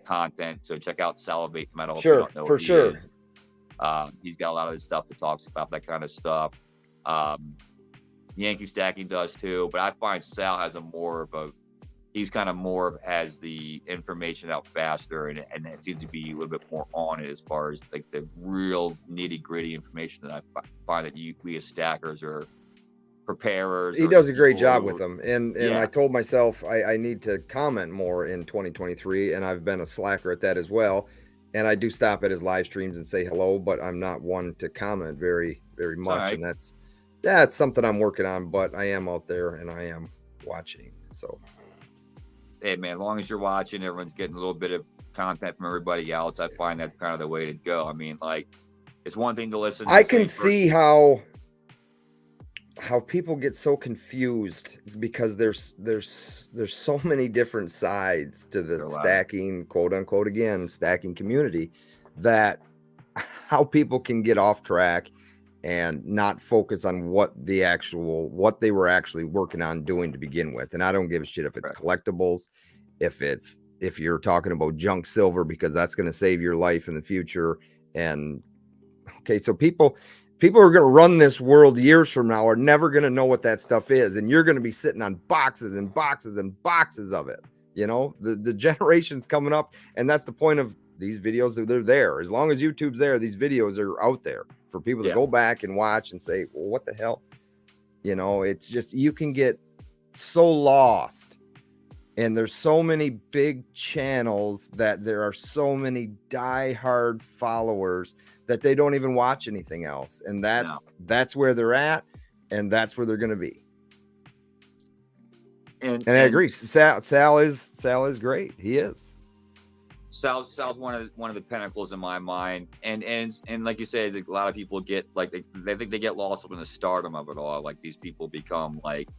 content, so check out Salivate Metal. Sure, if you don't know for sure. He's got a lot of his stuff that talks about that kind of stuff. Yankee Stacking does too, but I find Sal has he's kind of has the information out faster, and it seems to be a little bit more on it as far as like the real nitty gritty information that I find that we as stackers or preparers. He does a great job with them, and I told myself I need to comment more in 2023, and I've been a slacker at that as well. And I do stop at his live streams and say hello, but I'm not one to comment very much, right. And it's something I'm working on. But I am out there and I am watching, so. Hey man, as long as you're watching, everyone's getting a little bit of content from everybody else. I find that's kind of the way to go. I mean, like, it's one thing to listen. I can see how people get so confused because there's so many different sides to the stacking, quote unquote, again, stacking community, that how people can get off track and not focus on what they were actually working on doing to begin with. And I don't give a shit if it's collectibles, if you're talking about junk silver, because that's going to save your life in the future. And okay, so people who are going to run this world years from now are never going to know what that stuff is. And you're going to be sitting on boxes and boxes and boxes of it. The generation's coming up, and that's the point of these videos. They're there. As long as YouTube's there, these videos are out there for people to go back and watch and say, well, what the hell? It's just, you can get so lost, and there's so many big channels that there are so many diehard followers that they don't even watch anything else. And that's where they're at, and that's where they're going to be. And I agree. Sal is great. He is. Sal's one of the pinnacles in my mind, and like you said, a lot of people get like they think they get lost up in the stardom of it all. Like, these people become like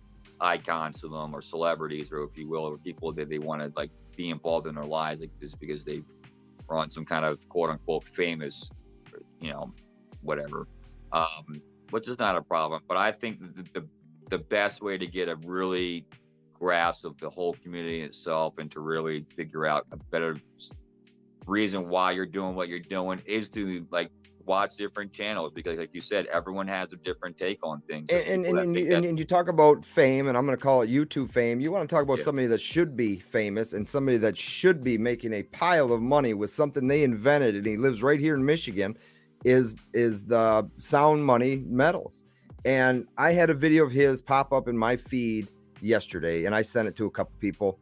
icons to them, or celebrities, or if you will, or people that they want to like be involved in their lives, like, just because they've run some kind of quote unquote famous, whatever, which is not a problem. But I think the best way to get a really grasp of the whole community itself, and to really figure out a better reason why you're doing what you're doing, is to like watch different channels, because like you said, everyone has a different take on things. And you talk about fame, and I'm going to call it YouTube fame. You want to talk about somebody that should be famous, and somebody that should be making a pile of money with something they invented, and he lives right here in Michigan, is the Sound Money Metals. And I had a video of his pop up in my feed yesterday, and I sent it to a couple people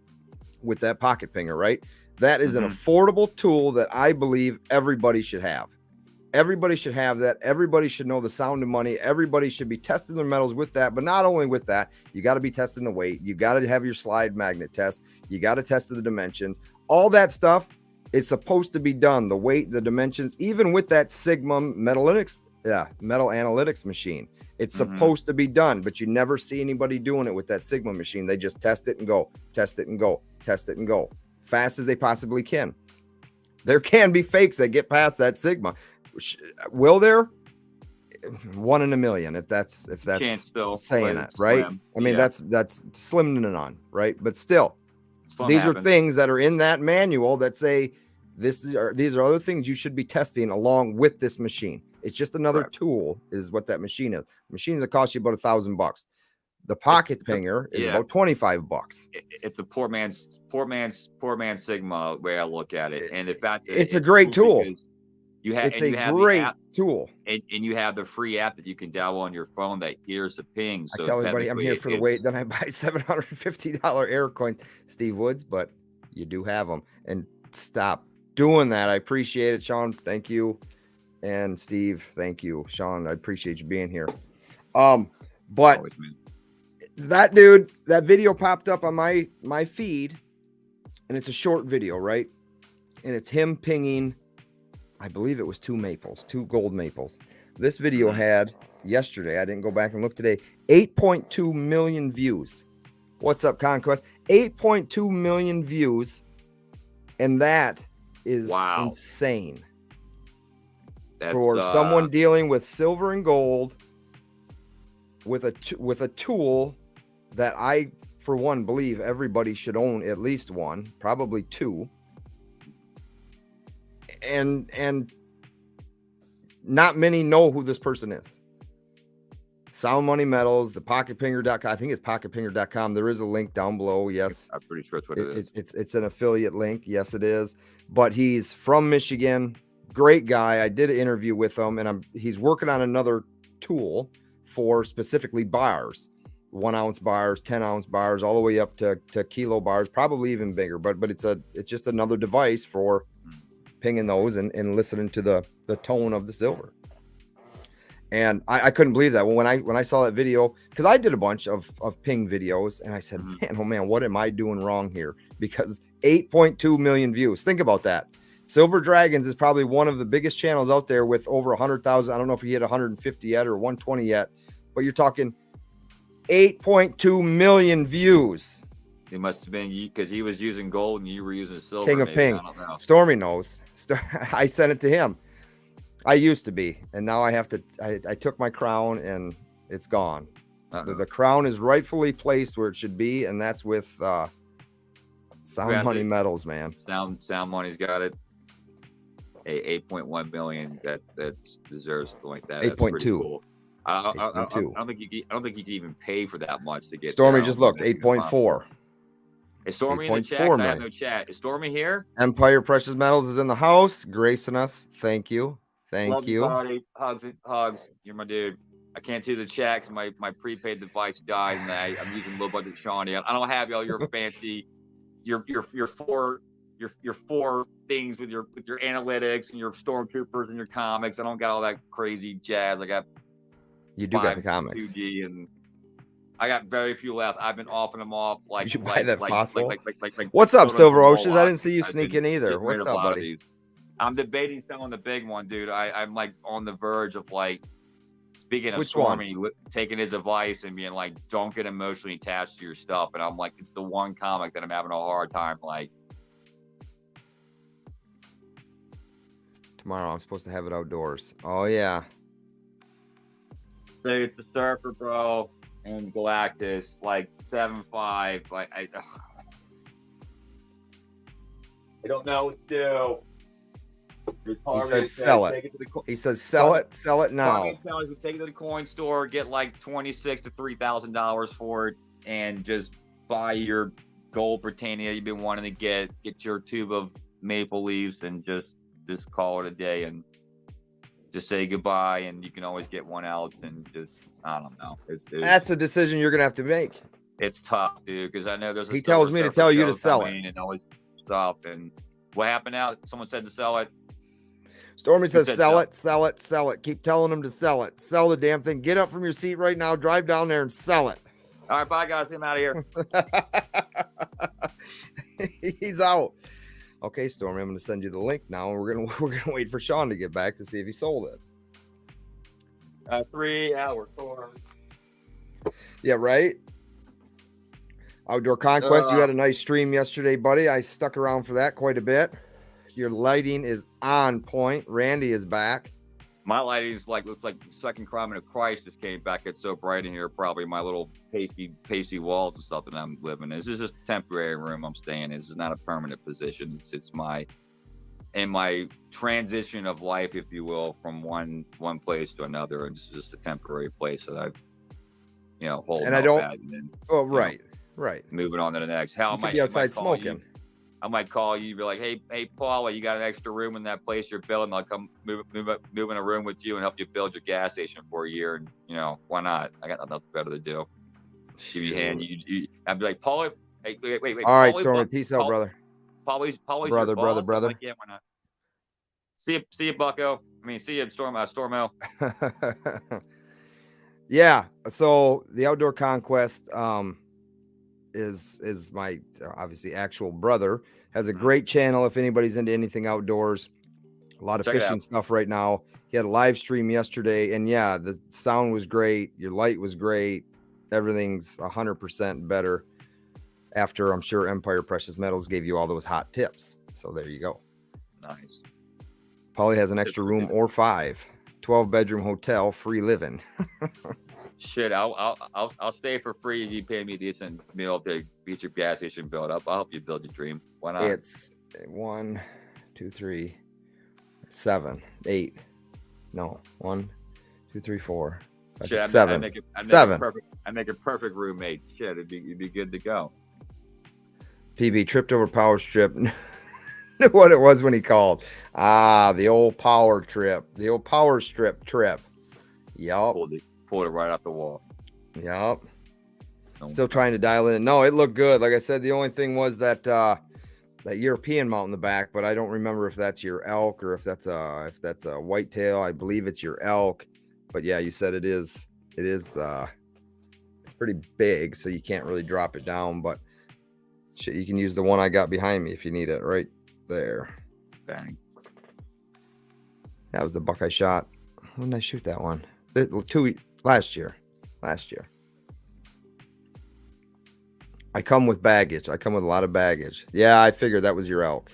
with that pocket pinger, right? That is an affordable tool that I believe everybody should have. Everybody should have that. Everybody should know the sound of money. Everybody should be testing their metals with that. But not only with that, you got to be testing the weight. You got to have your slide magnet test. You got to test the dimensions. All that stuff is supposed to be done. The weight, the dimensions, even with that Sigma metal analytics machine. It's supposed to be done, but you never see anybody doing it with that Sigma machine. They just test it and go, test it and go, test it and go, fast as they possibly can. There can be fakes that get past that Sigma. Will there? 1 in a million, if that's saying that, right? Slim. I mean, that's slim to none, right? But still, these are things that are in that manual that say these are other things you should be testing along with this machine. It's just another tool, is what that machine is. The machine that costs you about $1,000. The pocket pinger is about $25. It's a poor man's Sigma, way I look at it. And the fact that it's a great tool. It's a great tool. And you have the free app that you can download on your phone that hears the ping. So I tell everybody I'm here for the weight. Then I buy $750 air coins, Steve Woods, but you do have them. And stop doing that. I appreciate it, Sean. Thank you. And Steve, thank you. Sean, I appreciate you being here. But Always, man. that dude, that video popped up on my feed, and it's a short video, right? And it's him pinging, I believe it was 2 gold maples. This video had yesterday, I didn't go back and look today, 8.2 million views. What's up, Conquest? 8.2 million views, and that is insane. For someone dealing with silver and gold with a tool that I, for one, believe everybody should own at least one, probably two. And not many know who this person is. Sound Money Metals, the pocketpinger.com. I think it's pocketpinger.com. There is a link down below. Yes. I'm pretty sure it's what it is. It's an affiliate link. Yes, it is. But he's from Michigan. Great guy. I did an interview with him, and he's working on another tool for specifically bars, 1 ounce bars, 10 ounce bars, all the way up to kilo bars, probably even bigger. But it's just another device for pinging those and listening to the tone of the silver. And I couldn't believe that when I saw that video, because I did a bunch of ping videos, and I said, man, oh man, what am I doing wrong here? Because 8.2 million views. Think about that. Silver Dragons is probably one of the biggest channels out there with over 100,000. I don't know if he hit 150 yet or 120 yet, but you're talking 8.2 million views. It must have been because he was using gold and you were using silver. King of Ping. I don't know. Stormy knows. I sent it to him. I used to be, and now I have to. I took my crown and it's gone. The crown is rightfully placed where it should be, and that's with Sound Money Metals, man. Sound Money's got it. 8.1 million. That deserves something like that. 8.2. Cool. I don't think you can even pay for that much to get. Stormy just looked 8.4. Is Stormy in the chat? I have no chat. Is Stormy here? Empire Precious Metals is in the house, gracing us. Thank you. Love you. Buddy. Hugs. You're my dude. I can't see the chat because my prepaid device died, and I'm using low budget Shawnee. I don't have y'all your fancy, your four things with your analytics and your stormtroopers and your comics. I don't got all that crazy jazz. I got. You do got the comics. 2G, and I got very few left. I've been offing them off. Like, you should buy that fossil. Like, what's up, Silver Oceans? I didn't see you sneak in either. What's up, buddy? I'm debating selling the big one, dude. I'm like on the verge of like, speaking of Stormy, taking his advice and being like, don't get emotionally attached to your stuff. And I'm like, it's the one comic that I'm having a hard time. Like, tomorrow I'm supposed to have it outdoors. Oh yeah. So it's the Surfer, bro, and Galactus, like 7.5. Like I don't know what to do. He says sell it. He says sell it now. Take it to the coin store, get like $2,600 to $3,000 for it, and just buy your gold Britannia you've been wanting to get your tube of maple leaves, and just call it a day and just say goodbye. And you can always get one out, and just, I don't know. That's a decision you're gonna have to make. It's tough, dude, because I know there's. He tells me to tell you to sell it, and always stop. And what happened now? Someone said to sell it. Stormy says, sell it. Keep telling him to sell it. Sell the damn thing. Get up from your seat right now. Drive down there and sell it. All right, bye, guys. I'm out of here. He's out. Okay, Stormy, I'm going to send you the link now. We're gonna wait for Sean to get back to see if he sold it. 3 hour tour. Yeah, right? Outdoor Conquest, you had a nice stream yesterday, buddy. I stuck around for that quite a bit. Your lighting is on point. Randy is back. My lighting is looks like the second coming of Christ just came back. It's so bright in here. Probably my little pasty walls and stuff that I'm living in. This is just a temporary room I'm staying in. This is not a permanent position. It's my transition of life, if you will, from one place to another. And this is just a temporary place that I've, holding. And I don't. Right. Moving on to the next. How am I be outside smoking? I might call you, be like, hey, Paula, you got an extra room in that place you're building? I'll come move in a room with you and help you build your gas station for a year. And, why not? I got nothing better to do. Give you a hand. I'd be like, Paula, hey, wait. All right, Stormy, peace out, brother. Pauly's brother. Like, yeah, why not? See you, Bucko. I mean, see you, Stormo. Yeah. So the Outdoor Conquest is my obviously actual brother. Has a great channel if anybody's into anything outdoors. A lot of Check it fishing out. stuff right now. He had a live stream yesterday, and yeah, the sound was great. Your light was great. Everything's 100% better. After I'm sure Empire Precious Metals gave you all those hot tips. So there you go. Nice. Pauly has an extra room or 5, 12-bedroom hotel, free living. Shit, I'll stay for free if you pay me a decent meal to beat your gas station bill up. I'll help you build your dream. Why not? It's 1, 2, 3, 7, 8. No, 1, 2, 3, 4, 5, Shit, 6, 7. I make a perfect roommate. Shit, you'd be good to go. PB tripped over power strip. Knew what it was when he called. The old power trip. The old power strip trip. Yup. Pulled it right off the wall. Yup. Still trying to dial in. No, it looked good. Like I said, the only thing was that that European mount in the back, but I don't remember if that's your elk or if that's a whitetail. I believe it's your elk. But yeah, you said it is it's pretty big, so you can't really drop it down, but shit, you can use the one I got behind me if you need it right there. Bang. That was the buck I shot. When did I shoot that one? Last year. I come with baggage. I come with a lot of baggage. Yeah, I figured that was your elk.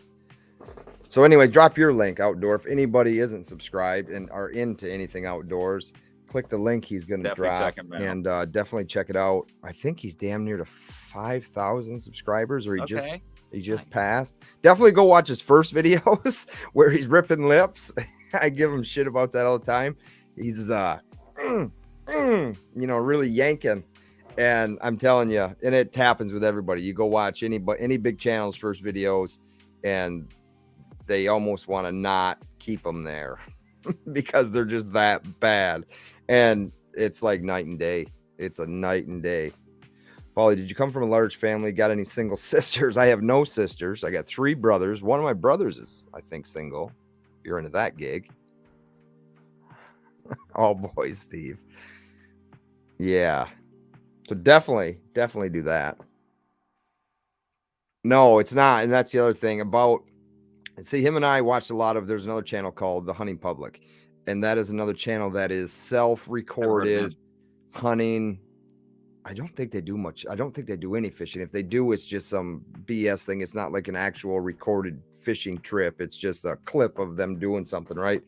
So anyways, drop your link, Outdoor. If anybody isn't subscribed and are into anything outdoors, click the link he's going to drop and definitely check it out. I think he's damn near to 5,000 subscribers, or he just passed. Definitely go watch his first videos where he's ripping lips. I give him shit about that all the time. He's really yanking. And I'm telling you, and it happens with everybody. You go watch any big channel's first videos, and they almost want to not keep them there because they're just that bad. And it's like night and day. It's a night and day. Pauly, did you come from a large family? Got any single sisters? I have no sisters. I got 3 brothers. One of my brothers is, I think, single. If you're into that gig. All boys, Steve. Yeah. So definitely do that. No, it's not. And that's the other thing about, see, him and I watched a lot of, there's another channel called The Hunting Public. And that is another channel that is self-recorded hunting. I don't think they do much. I don't think they do any fishing. If they do, it's just some BS thing. It's not like an actual recorded fishing trip. It's just a clip of them doing something, right?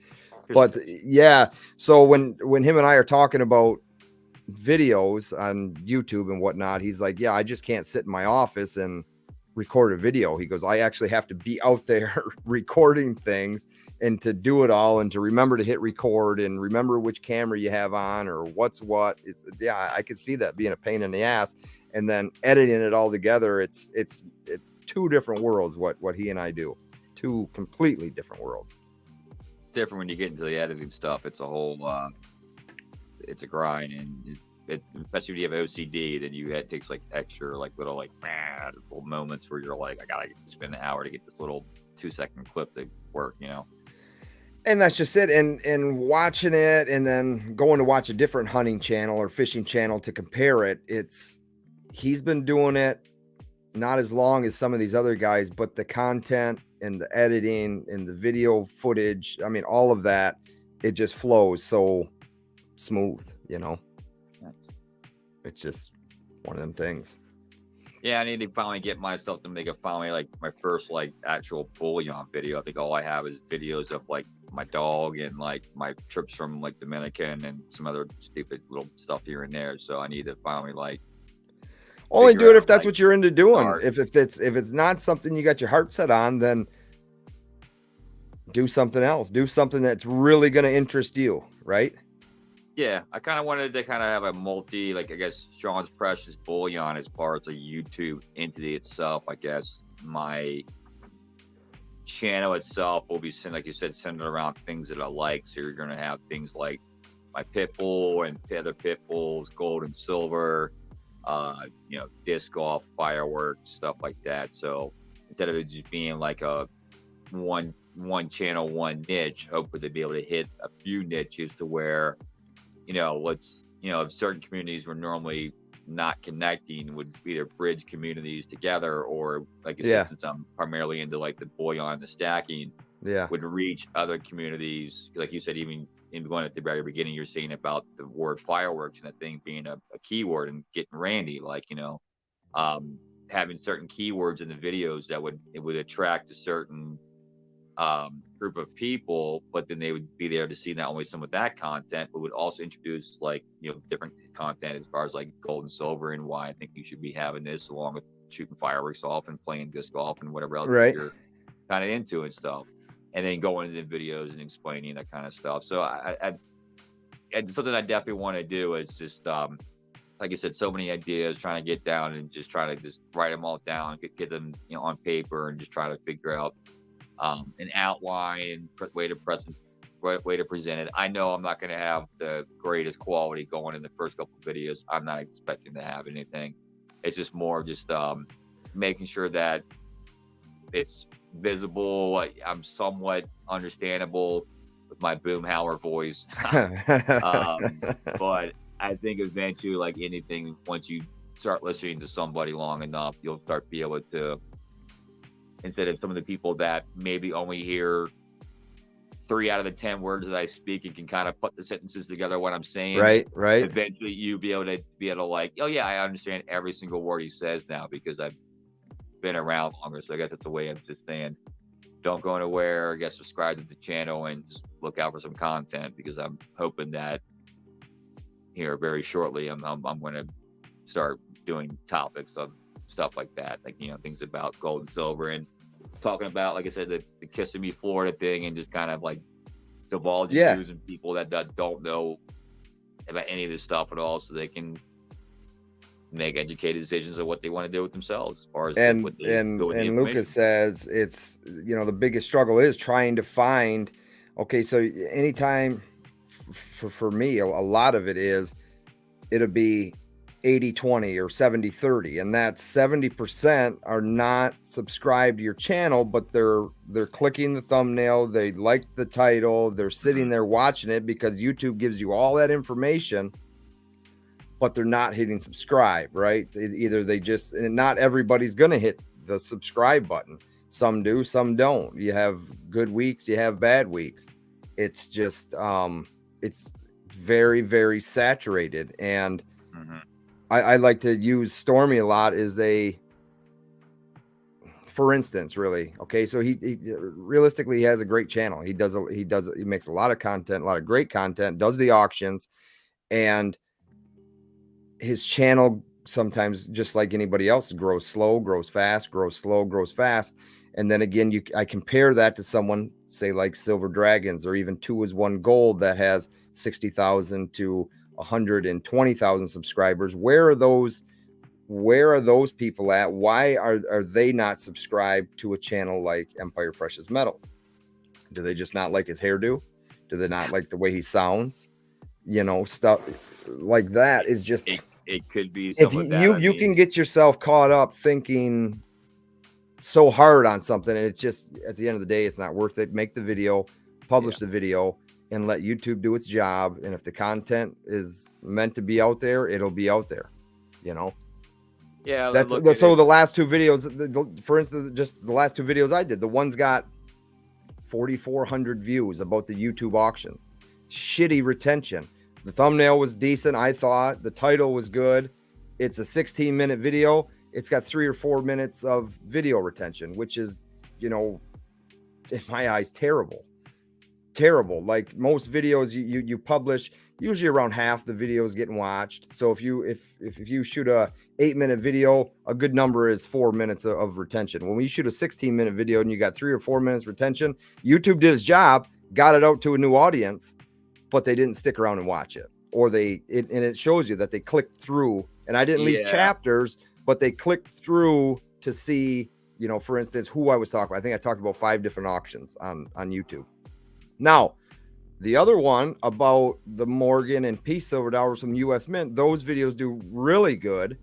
But yeah, so when him and I are talking about videos on YouTube and whatnot, he's like, yeah, I just can't sit in my office and record a video. He goes, I actually have to be out there recording things, and to do it all, and to remember to hit record and remember which camera you have on or what's what. It's, yeah, I could see that being a pain in the ass. And then editing it all together, it's 2 different worlds. What he and I do, 2 completely different worlds. Different when you get into the editing stuff. It's a whole it's a grind, and especially when you have OCD, then it takes like extra little moments where you're like, I gotta spend an hour to get this little 2-second clip to work, And that's just it. And watching it, and then going to watch a different hunting channel or fishing channel to compare it. He's been doing it not as long as some of these other guys, but the content and the editing and the video footage, I mean, all of that, it just flows so smooth, It's just one of them things. Yeah, I need to finally get myself to make my first actual bullion video. I think all I have is videos of my dog and my trips from Dominican and some other stupid little stuff here and there. So I need to finally only do it if that's what you're into doing. If it's not something you got your heart set on, then do something else. Do something that's really going to interest you, right? Yeah, I kind of wanted to have a multi, I guess Sean's Precious Bullion as part of a YouTube entity itself. I guess my channel itself will be, like you said, centered around things that I like. So you're going to have things like my pit bull and other pit bulls, gold and silver, disc golf, fireworks, stuff like that. So instead of it just being like a one one channel, one niche, hopefully to be able to hit a few niches to where, if certain communities were normally not connecting, would either bridge communities together, or like I said, since I'm primarily into like the bullion and the stacking, would reach other communities. Like you said, even in going at the very beginning, you're saying about the word fireworks and that thing being a keyword and getting Randy, like, having certain keywords in the videos that would attract a certain group of people, but then they would be there to see not only some of that content, but would also introduce different content as far as like gold and silver and why I think you should be having this, along with shooting fireworks off and playing disc golf and whatever else you're kind of into and stuff, and then going into the videos and explaining that kind of stuff. So I something I definitely want to do is just like I said, so many ideas, trying to get down and just try to just write them all down, get them on paper, and just try to figure out an outline, way to present it. I know I'm not going to have the greatest quality going in the first couple of videos. I'm not expecting to have anything. It's just more making sure that it's visible. I'm somewhat understandable with my boomhauer voice. But I think eventually, like anything, once you start listening to somebody long enough, you'll start be able to, instead of some of the people that maybe only hear 3 out of the 10 words that I speak and can kind of put the sentences together what I'm saying. Right. Eventually you be able to like, oh yeah, I understand every single word he says now because I've been around longer. So I guess that's the way I'm just saying, don't go anywhere. I guess subscribe to the channel and just look out for some content, because I'm hoping that here very shortly I'm going to start doing topics of stuff like that, like things about gold and silver, and talking about, like I said, the Kissing Me Florida thing, and just kind of like divulging news and people that don't know about any of this stuff at all, so they can make educated decisions of what they want to do with themselves as far as and Lucas says it's the biggest struggle is trying to find, okay, so anytime for me a lot of it is it'll be 80-20 or 70-30, and that 70% are not subscribed to your channel, but they're clicking the thumbnail, they like the title, they're sitting there watching it because YouTube gives you all that information, but they're not hitting subscribe, right? Either they just, and not everybody's gonna hit the subscribe button. Some do, some don't. You have good weeks, you have bad weeks. It's just it's very, very saturated. And I like to use Stormy a lot as for instance, really. Okay, so he realistically, he has a great channel. He makes a lot of content, a lot of great content, does the auctions, and his channel sometimes, just like anybody else, grows slow, grows fast, grows slow, grows fast. And then again, I compare that to someone, say like Silver Dragons, or even 2 is 1 Gold, that has 60,000 to 120,000 subscribers. Where are those people at? Why are they not subscribed to a channel like Empire Precious Metals? Do they just not like his hairdo? Do they not like the way he sounds? Stuff like that is just, it could be if you can get yourself caught up thinking so hard on something, and it's just, at the end of the day, it's not worth it. Make the video, publish the video, and let YouTube do its job. And if the content is meant to be out there, it'll be out there. That's so. The last 2 videos, for instance, just the last 2 videos I did, the one's got 4,400 views about the YouTube auctions. Shitty retention. The thumbnail was decent, I thought. The title was good. It's a 16-minute video. It's got 3 or 4 minutes of video retention, which is, in my eyes, terrible. Like most videos you publish, usually around half the videos getting watched. So if you shoot a 8-minute video, a good number is 4 minutes of retention. When you shoot a 16-minute video and you got 3 or 4 minutes retention, YouTube did its job, got it out to a new audience, but they didn't stick around and watch it. Or and it shows you that they clicked through, and I didn't leave chapters, but they clicked through to see, for instance, who I was talking about. I think I talked about 5 different auctions on YouTube. Now, the other one about the Morgan and Peace Silver Dollars from US Mint, those videos do really good.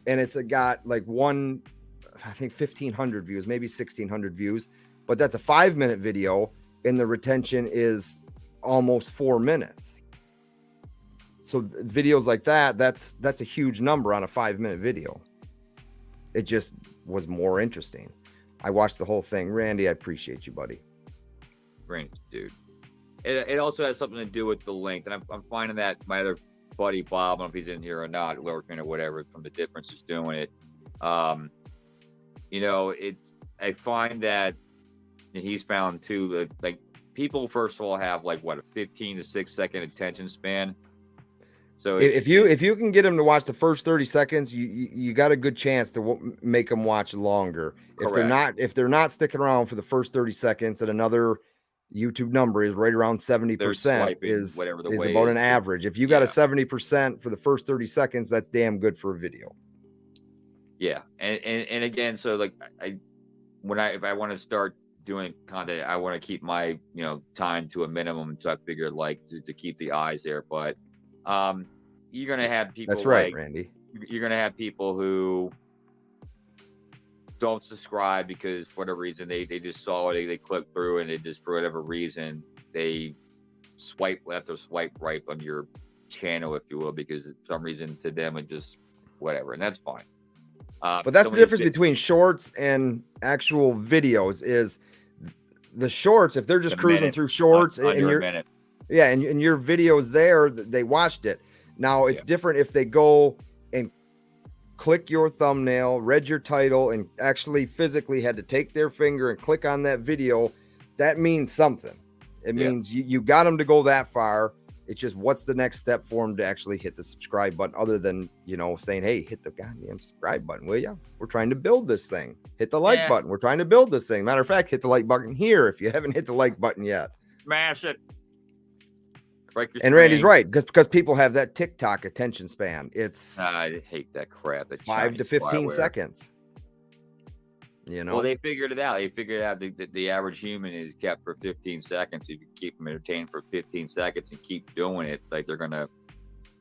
And it's got like 1,500 views, maybe 1,600 views, but that's a 5-minute video and the retention is almost 4 minutes. So videos like that, that's a huge number on a 5-minute video. It just was more interesting. I watched the whole thing. Randy, I appreciate you, buddy. Great, dude. It also has something to do with the length, and I'm finding that my other buddy Bob, I don't know if he's in here or not, working or whatever, from the difference is doing it. You know, I find that, and he's found too, that like people first of all have like what, a 15 to 6 second attention span. So if you can get them to watch the first 30 seconds, you got a good chance to make them watch longer. If they're not sticking around for the first 30 seconds, and another YouTube number is right around 70% is about an average. If you got a 70% for the first 30 seconds, that's damn good for a video. Yeah. And again, so like if I want to start doing content, I want to keep my, you know, time to a minimum. So I figured like to keep the eyes there, but you're going to have people. That's right, like, Randy. You're going to have people who don't subscribe because for whatever reason they just saw it, they clicked through, and it just, for whatever reason, they swipe left or swipe right on your channel, if you will, because for some reason to them it just whatever, and that's fine. But that's the difference between shorts and actual videos. Is the shorts, if they're just cruising through shorts and your minute. Yeah, and your video's there, they watched it. Now it's different if they go and click your thumbnail, read your title, and actually physically had to take their finger and click on that video. That means something. It means you got them to go that far. It's just, what's the next step for them to actually hit the subscribe button, other than, you know, saying, hey, hit the goddamn subscribe button, will you? We're trying to build this thing. Hit the like button. We're trying to build this thing. Matter of fact, hit the like button here if you haven't hit the like button yet. Smash it. And Randy's right, because people have that TikTok attention span. It's I hate that crap. 5 to 15 seconds. You know, well, they figured it out. They figured out that the average human is kept for 15 seconds. If you keep them entertained for 15 seconds and keep doing it, like they're gonna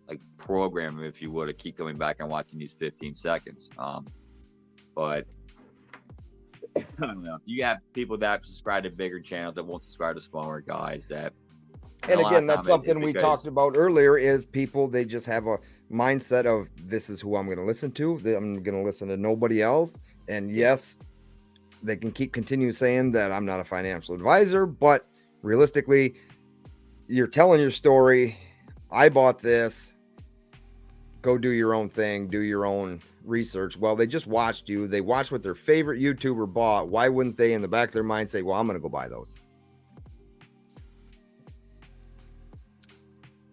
like program them, if you would, to keep coming back and watching these 15 seconds. But I don't know. You have people that subscribe to bigger channels that won't subscribe to smaller guys. And again, that's something we talked about earlier, is people, they just have a mindset of, this is who I'm going to listen to. I'm going to listen to nobody else. And yes, they can continue saying that I'm not a financial advisor, but realistically, you're telling your story. I bought this. Go do your own thing. Do your own research. Well, they just watched you. They watched what their favorite YouTuber bought. Why wouldn't they, in the back of their mind, say, well, I'm going to go buy those?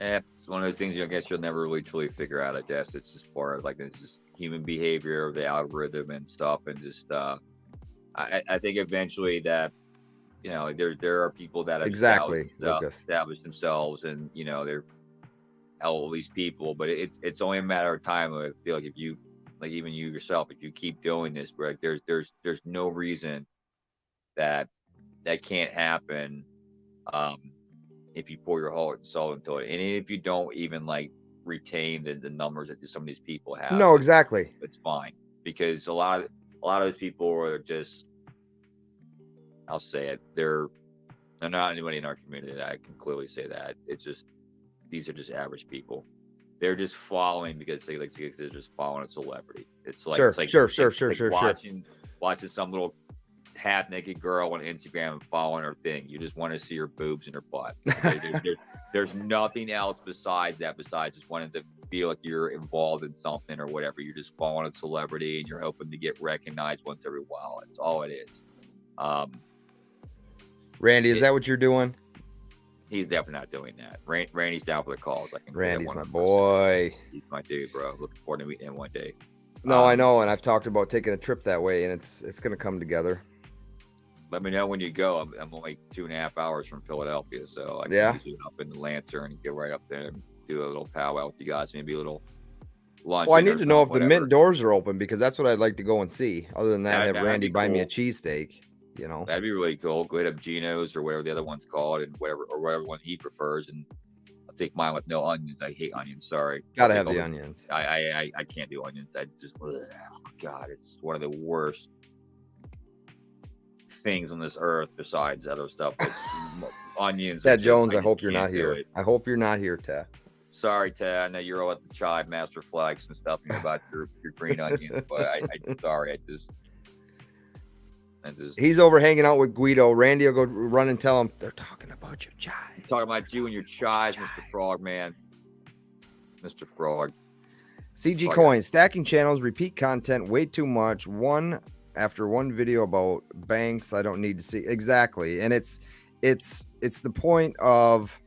It's one of those things, I guess you'll never really truly figure out. I guess it's just part of like, it's just human behavior, the algorithm and stuff, and just I think eventually that, you know, there are people that have established themselves, and you know, they're all these people, but it's only a matter of time. I feel like if you, like even you yourself, if you keep doing this, like there's no reason that can't happen. If you pour your heart and soul into it, and if you don't even like retain the numbers that some of these people have, no, exactly, it's fine, because a lot of those people are just, I'll say it, they're not anybody in our community that I can clearly say that. It's just, these are just average people. They're just following because they're just following a celebrity. It's like watching some little half naked girl on Instagram and following her thing. You just want to see her boobs and her butt. There's nothing else besides that, besides just wanting to feel like you're involved in something or whatever. You're just following a celebrity and you're hoping to get recognized once every while. That's all it is. Randy, is that what you're doing? He's definitely not doing that. Randy's down for the calls. Randy's my boy. He's my dude, bro. Looking forward to meeting him one day. No, I know, and I've talked about taking a trip that way, and it's going to come together. Let me know when you go. I'm only 2.5 hours from Philadelphia, so I can easily up in the Lancer and get right up there and do a little powwow with you guys. Maybe a little lunch. Well, I need to know if the Mint doors are open, because that's what I'd like to go and see. Other than that, have Randy buy me a cheesesteak. You know, that'd be really cool. Go hit up Geno's or whatever the other one's called, and whatever one he prefers, and I'll take mine with no onions. I hate onions. Sorry. Gotta have the onions. I can't do onions. I just, God, it's one of the worst things on this earth besides other stuff. But onions. Ted I Jones, I just hope you're can't not do here. it. I hope you're not here, Ted. Sorry, Ted. I know you're all at the Chive Master Flex and stuff about your green onions, but I'm sorry. I just. He's over hanging out with Guido. Randy will go run and tell him they're talking about your chives. Talking about you and your chives, Mr. Frog, man. Mr. Frog. CG Coins, stacking channels, repeat content, way too much. One after one video about banks. I don't need to see exactly. And it's the point of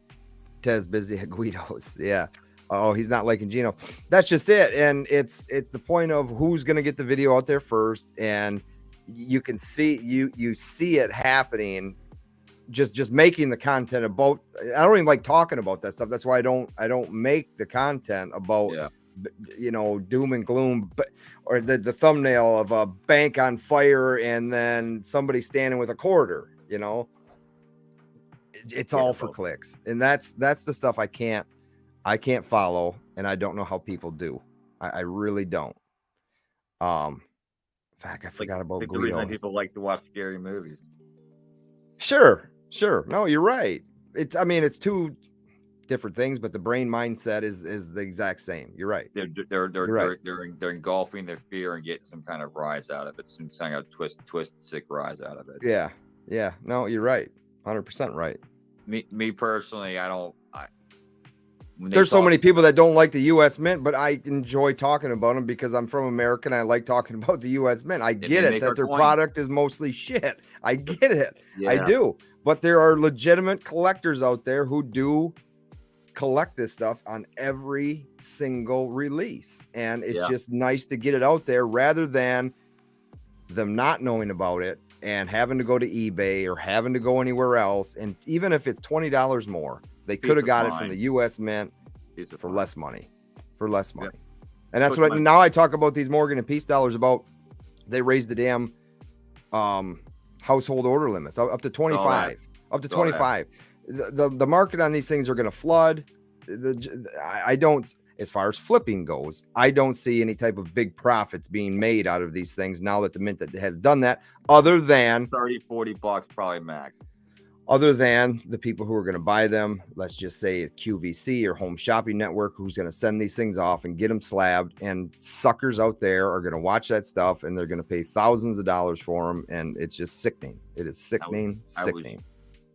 Tez busy at Guido's. Yeah. Oh, he's not liking Gino. That's just it. And it's the point of who's gonna get the video out there first. And you can see you see it happening, just making the content about. I don't even like talking about that stuff. That's why I don't make the content about doom and gloom, but or the thumbnail of a bank on fire and then somebody standing with a quarter. It's all for clicks, and that's the stuff I can't follow, and I don't know how people do. I really don't. In fact, I forgot about Guido. The reason people like to watch scary movies. Sure. No, you're right. It's two different things, but the brain mindset is the exact same. You're right. They're engulfing their fear and getting some kind of rise out of it. Some kind of twist, sick rise out of it. Yeah. No, you're right. 100% right. Me personally, I don't. There's so many people that don't like the U.S. Mint, but I enjoy talking about them because I'm from America and I like talking about the U.S. Mint. I get it that their product is mostly shit. I get it. Yeah. I do. But there are legitimate collectors out there who do collect this stuff on every single release. And it's just nice to get it out there rather than them not knowing about it and having to go to eBay or having to go anywhere else. And even if it's $20 more, they could have got it from the U.S. Mint for less money. Yep. And that's now I talk about these Morgan and Peace dollars about they raised the damn household order limits up to 25. Up to 25. The market on these things are going to flood. I don't, as far as flipping goes, I don't see any type of big profits being made out of these things now that the Mint has done that, other than $30-$40 probably max. Other than the people who are going to buy them, let's just say QVC or Home Shopping Network, who's going to send these things off and get them slabbed, and suckers out there are going to watch that stuff and they're going to pay thousands of dollars for them, and it's just sickening. It is sickening.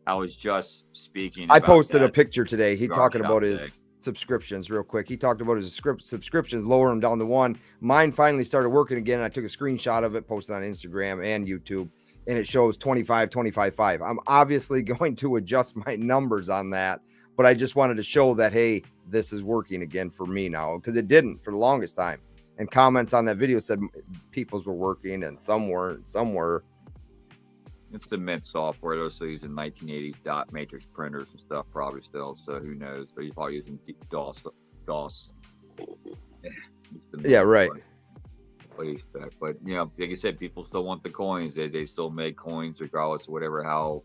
I was just speaking. I posted a picture today. He talking about his subscriptions real quick. He talked about his subscriptions, lower them down to one. Mine finally started working again. I took a screenshot of it, posted on Instagram and YouTube. And it shows 25.5. I'm obviously going to adjust my numbers on that, but I just wanted to show that, hey, this is working again for me now, because it didn't for the longest time. And comments on that video said people's were working and some weren't, some were. It's the Mint software. They're still using 1980s dot matrix printers and stuff probably still, so who knows? But you're probably using DOS. Yeah, right. But like you said, people still want the coins. They still make coins regardless of how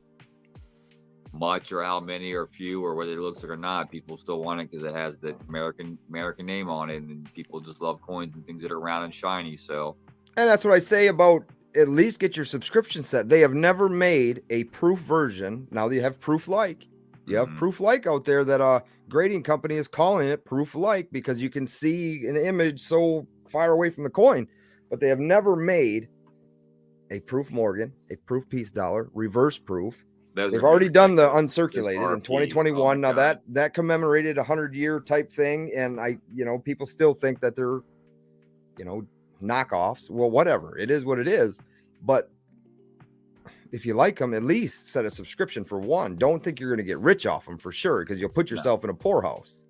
much or how many or few or whether it looks like or not. People still want it because it has the American name on it, and people just love coins and things that are round and shiny. So, and that's what I say about at least get your subscription set. They have never made a proof version. Now you have proof like. You have proof like out there that a grading company is calling it proof like because you can see an image so far away from the coin. But they have never made a proof Morgan, a proof Peace dollar, reverse proof. They've already done the uncirculated in 2021. Now that commemorated 100-year type thing, and people still think that they're, knockoffs. Well, whatever, it is what it is. But if you like them, at least set a subscription for one. Don't think you're going to get rich off them for sure, because you'll put yourself in a poorhouse.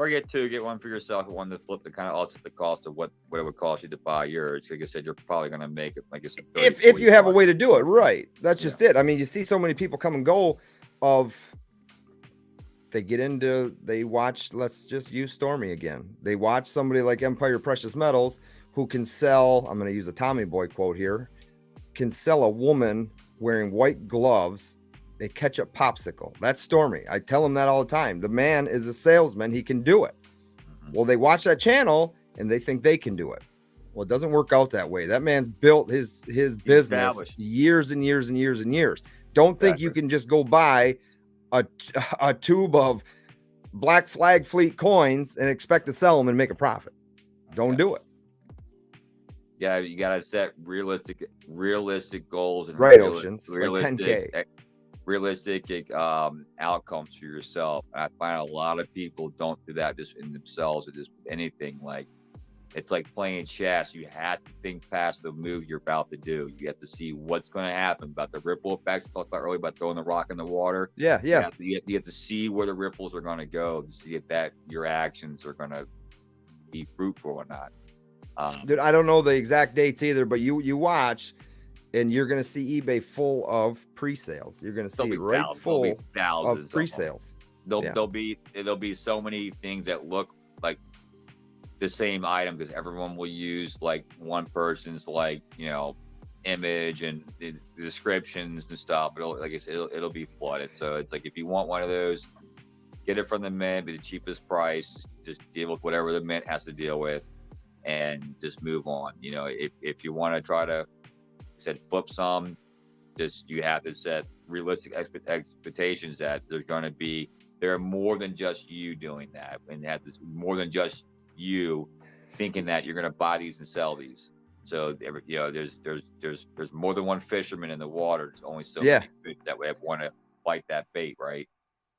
Or get one for yourself, one to flip to kind of offset the cost of what it would cost you to buy yours. Like I said, you're probably going to make it, like I said, if you have a way to do it, right? That's just it. I mean, you see so many people come and go they watch, let's just use Stormy again. They watch somebody like Empire Precious Metals who can sell, I'm going to use a Tommy Boy quote here, can sell a woman wearing white gloves a ketchup popsicle. That's Stormy. I tell him that all the time. The man is a salesman. He can do it. Well, they watch that channel and they think they can do it. Well, it doesn't work out that way. That man's built his business established. years and years and years and years. Don't think you can just go buy a tube of Black Flag Fleet coins and expect to sell them and make a profit. Don't do it. Yeah, you gotta set realistic goals and Right, Oceans, like realistic 10K. realistic outcomes for yourself. I find a lot of people don't do that just in themselves or just with anything. Like, it's like playing chess. You have to think past the move you're about to do. You have to see what's going to happen, about the ripple effects I talked about earlier, about throwing the rock in the water. Yeah. You have to see where the ripples are going to go to see if that your actions are going to be fruitful or not. Dude, I don't know the exact dates either, but you watch, and you're going to see eBay full of pre-sales. You're going to see it right full of pre-sales. There'll be so many things that look like the same item because everyone will use like one person's like, you know, image and the descriptions and stuff. It'll be flooded. So it's like, if you want one of those, get it from the mint, be the cheapest price, just deal with whatever the mint has to deal with and just move on. You know, if you want to try to, flip some, you have to set realistic expectations that there are more than just you doing that, and that's more than just you thinking that you're going to buy these and sell these. So there's more than one fisherman in the water. There's only so many fish that would want to bite that bait, right?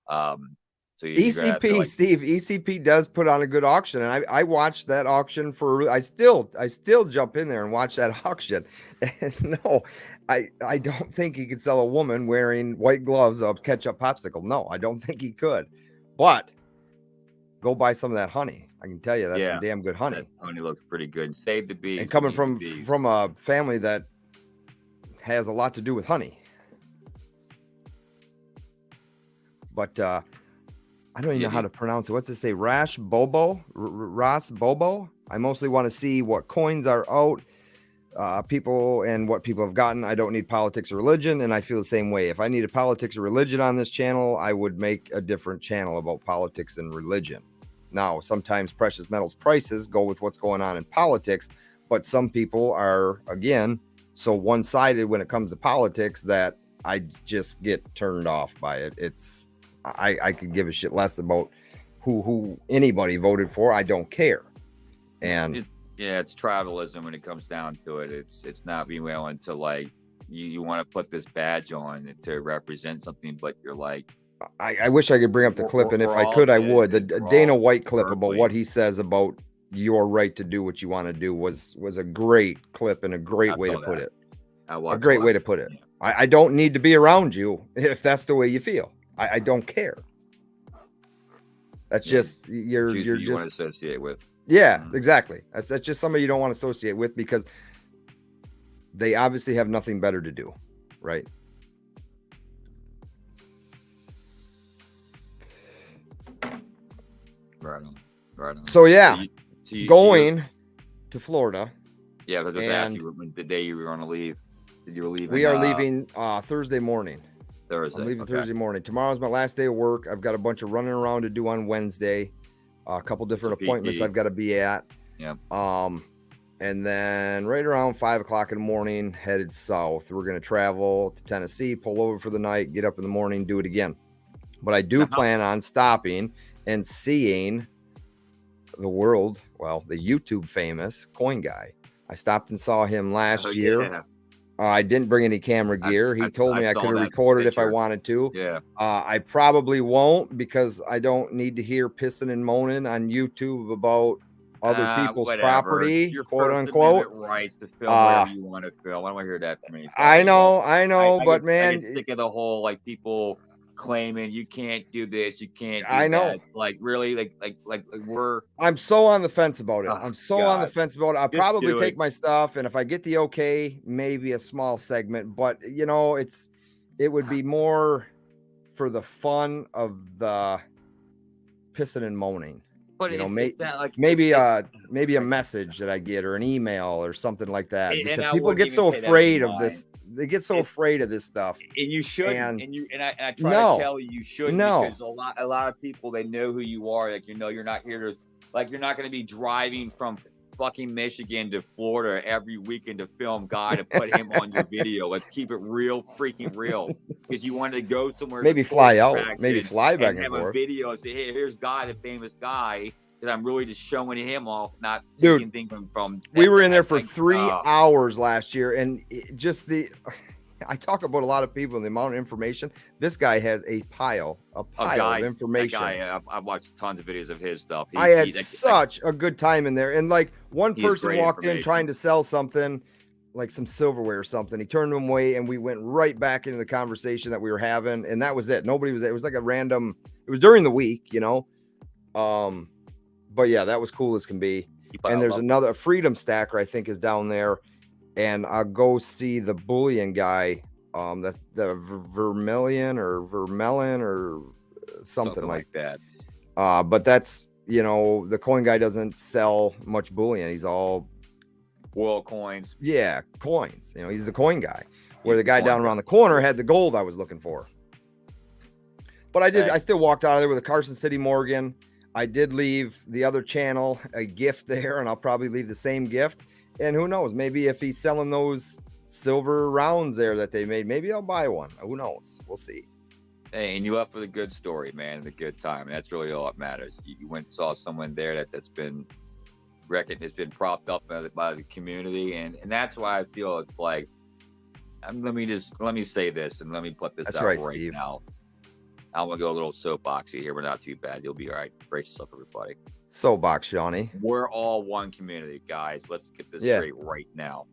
So ECP, Steve, ECP does put on a good auction, and I watched that auction I still jump in there and watch that auction. And no, I don't think he could sell a woman wearing white gloves of ketchup popsicle. No, I don't think he could. But go buy some of that honey. I can tell you that's some damn good honey. That honey looks pretty good. Save the bees. And coming from a family that has a lot to do with honey. But I don't even know how to pronounce it. What's it say? Ras Bobo? I mostly want to see what coins are out, people, and what people have gotten. I don't need politics or religion, and I feel the same way. If I needed politics or religion on this channel, I would make a different channel about politics and religion. Now, sometimes precious metals prices go with what's going on in politics, but some people are, again, so one-sided when it comes to politics that I just get turned off by it. I could give a shit less about who anybody voted for. I don't care. And it's tribalism when it comes down to it. It's not being willing to, like, you want to put this badge on to represent something, but you're like, I wish I could bring up the clip, and if I could, I would. The Dana White clip about what he says about your right to do what you want to do was a great clip and a great way to put it. A great way to put it. I don't need to be around you if that's the way you feel. I don't care. That's just you're just want to associate with. Yeah, exactly. That's just somebody you don't want to associate with because they obviously have nothing better to do, right? Right on. So yeah, going to Florida. Yeah, but the day you were going to leave. Did you leave? We are leaving Thursday morning. Thursday. I'm leaving Thursday morning. Tomorrow's my last day of work. I've got a bunch of running around to do on Wednesday. A couple different appointments I've got to be at. Yeah. And then right around 5 o'clock in the morning, headed south. We're going to travel to Tennessee, pull over for the night, get up in the morning, do it again. But I do plan on stopping and seeing the YouTube famous coin guy. I stopped and saw him last year. Yeah. I didn't bring any camera gear. He told me I could have recorded if I wanted to. Yeah. I probably won't because I don't need to hear pissing and moaning on YouTube about other people's property, quote unquote. Right to film whatever you want to film. I don't want to hear that from me. I know, but man, I get sick of the whole like people claiming you can't do this, you can't do I know. that. Like really, like I'm so on the fence about it. I'm so on the fence about it. I'll probably take my stuff, and if I get the okay, maybe a small segment, but you know, it would be more for the fun of the pissing and moaning. But you know, maybe a message that I get or an email or something like that, because people get so afraid of this. They get so afraid of this stuff. And you should, and I try to tell you shouldn't, because a lot of people, they know who you are. Like, you know, you're not here to, like, you're not going to be driving from fucking Michigan to Florida every weekend to film guy to put him on your video. Let's keep it real, freaking real. Because you wanted to go somewhere. Maybe fly out, maybe fly back and have forth. a video and say, hey, here's Guy, the famous guy. Because I'm really just showing him off, not Dude, taking things from. We were in there for 3 hours last year, and just I talk about a lot of people and the amount of information. This guy has a pile of information. I've watched tons of videos of his stuff. I had such a good time in there. And like one person walked in trying to sell something, like some silverware or something. He turned them away, and we went right back into the conversation that we were having. And that was it. Nobody was there. It was like a random, it was during the week, you know? But yeah, that was cool as can be. And there's another Freedom Stacker, I think, is down there. And I'll go see the bullion guy, the Vermilion or something like that. But that's, you know, the coin guy doesn't sell much bullion. He's all world coins. Yeah, coins. You know, he's the coin guy. Where the guy down around the corner had the gold I was looking for. But I still walked out of there with a Carson City Morgan. I did leave the other channel a gift there, and I'll probably leave the same gift. And who knows? Maybe if he's selling those silver rounds there that they made, maybe I'll buy one. Who knows? We'll see. Hey, and you left for the good story, man, the good time. And that's really all that matters. You went and saw someone there that's been has been propped up by the community, and that's why I feel it's like. Let me say this, and let me put this out right Steve. Now. I want to go a little soapboxy here. We're not too bad. You'll be all right. Brace yourself, everybody. Soapbox, Shawnee. We're all one community, guys. Let's get this straight right now.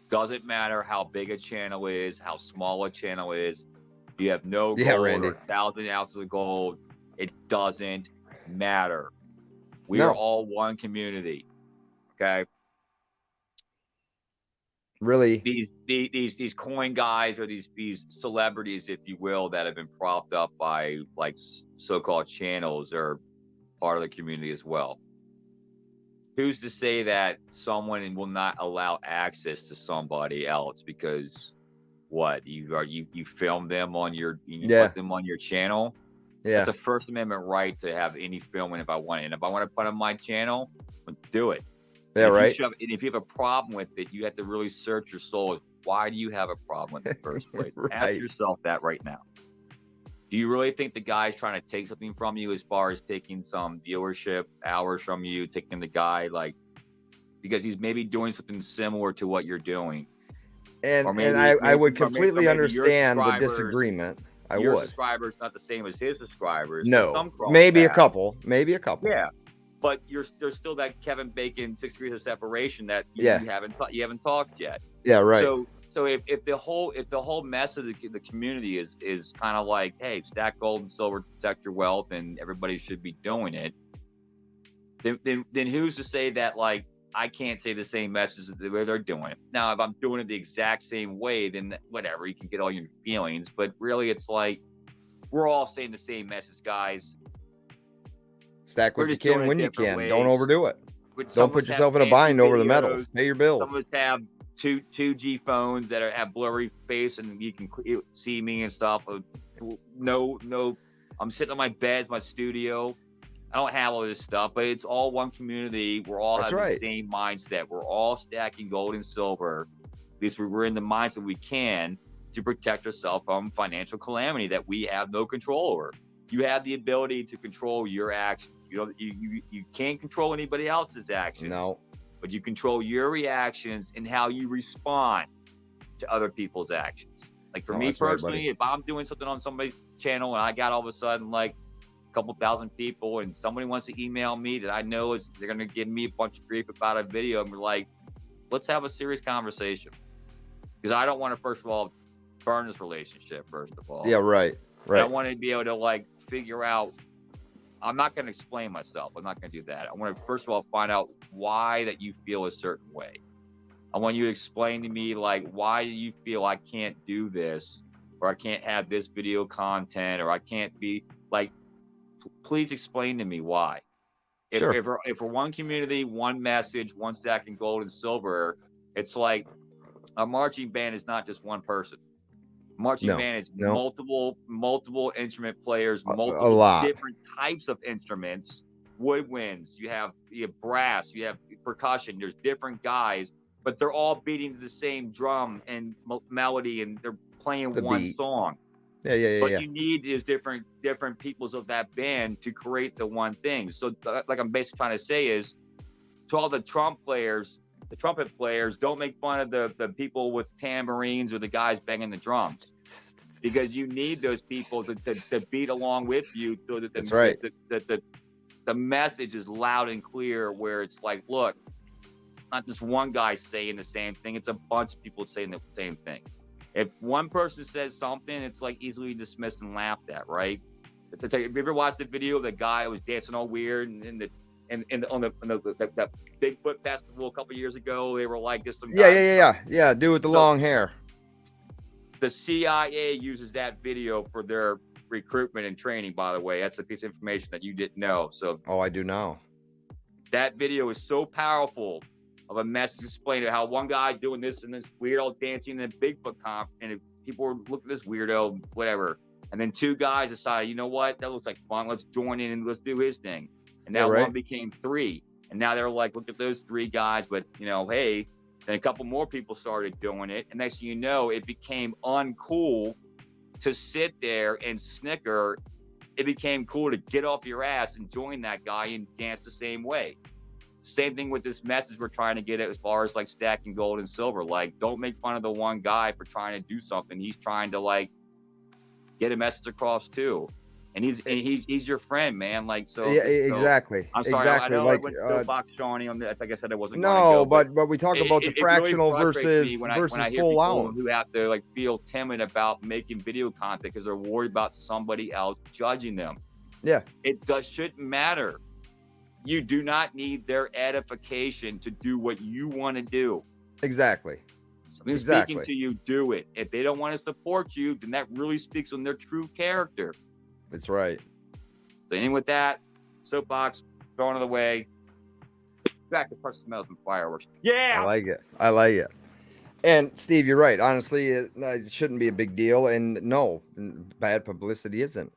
Doesn't matter how big a channel is, how small a channel is. If you have no gold or 1,000 ounces of gold, it doesn't matter. We are all one community. Okay. Really, these coin guys or these celebrities, if you will, that have been propped up by like so-called channels are part of the community as well. Who's to say that someone will not allow access to somebody else because you film them on your put them on your channel? Yeah, it's a First Amendment right to have any filming if I want it. And if I want to put it on my channel, let's do it. Yeah, right. If you have a problem with it, you have to really search your soul. Why do you have a problem in the first place? Ask yourself that right now. Do you really think the guy's trying to take something from you as far as taking some viewership hours from you, taking the guy because he's maybe doing something similar to what you're doing? And I would completely understand the disagreement. Your subscriber's not the same as his subscribers. No, maybe a couple. Yeah. But there's still that Kevin Bacon 6 degrees of separation that you haven't talked yet. Yeah, right. So if the whole mess of the community is kind of like, hey, stack gold and silver to protect your wealth, and everybody should be doing it, then who's to say that like I can't say the same message the way they're doing it? Now, if I'm doing it the exact same way, then whatever, you can get all your feelings. But really, it's like we're all saying the same message, guys. Stack what you can when you can. Don't overdo it. Don't put yourself in a bind over the metals. Pay your bills. Some of us have 2G phones that have blurry face, and you can see me and stuff. No, I'm sitting on my bed, my studio. I don't have all this stuff, but it's all one community. We're all having the same mindset. We're all stacking gold and silver. At least we're in the mindset we can to protect ourselves from financial calamity that we have no control over. You have the ability to control your actions. You can't control anybody else's actions. No. But you control your reactions and how you respond to other people's actions. Like for me personally, if I'm doing something on somebody's channel and I got all of a sudden like a couple thousand people and somebody wants to email me that I know they're going to give me a bunch of grief about a video, and we're like, let's have a serious conversation. Because I don't want to, first of all, burn this relationship, first of all. Yeah, right. I want to be able to like figure out. I'm not going to explain myself. I'm not going to do that. I want to first of all find out why that you feel a certain way. I want you to explain to me like why do you feel I can't do this, or I can't have this video content, or I can't be like. Please explain to me why. If we're one community, one message, one stack in gold and silver, it's like a marching band is not just one person. Marching band is multiple instrument players, multiple different types of instruments, woodwinds. You have brass, you have percussion. There's different guys, but they're all beating to the same drum and melody, and they're playing The one beat. song. Yeah. But you need is different peoples of that band to create the one thing. So like I'm basically trying to say is, to all the trumpet players, don't make fun of the people with tambourines or the guys banging the drums, because you need those people to beat along with you, so that That's right. the message is loud and clear, where it's like, look, not just one guy saying the same thing, it's a bunch of people saying the same thing. If one person says something, it's like easily dismissed and laughed at, right? Have you ever watched the video of the guy who was dancing all weird on the Bigfoot festival a couple years ago? They were like, this some guy. Yeah. Dude with the long hair. The CIA uses that video for their recruitment and training, by the way. That's a piece of information that you didn't know. So I do now. that video is so powerful of a message explaining how one guy doing this and this weirdo dancing in a Bigfoot comp, and people were looking at this weirdo, whatever. And then two guys decided, you know what, that looks like fun. Let's join in and let's do his thing. And now one became three. And now they're like, look at those three guys. But, hey, then a couple more people started doing it. And next thing you know, it became uncool to sit there and snicker. It became cool to get off your ass and join that guy and dance the same way. Same thing with this message we're trying to get at, as far as like stacking gold and silver. Like, don't make fun of the one guy for trying to do something. He's trying to like get a message across too. And he's your friend, man. Like, so yeah, exactly. So, I'm sorry, exactly. I know like, I went soapbox Shawnee on that. Like I said, I wasn't no, going to go, but we talk about the fractional really versus when I hear full people ounce. who have to like feel timid about making video content because they're worried about somebody else judging them. Yeah, it shouldn't matter. You do not need their edification to do what you want to do. Exactly. Somebody's speaking to you, do it. If they don't want to support you, then that really speaks on their true character. That's right. So ending with that, soapbox, throwing it away. Back to Precious Metals and Fireworks. Yeah! I like it. And Steve, you're right. Honestly, it shouldn't be a big deal. And no, bad publicity isn't.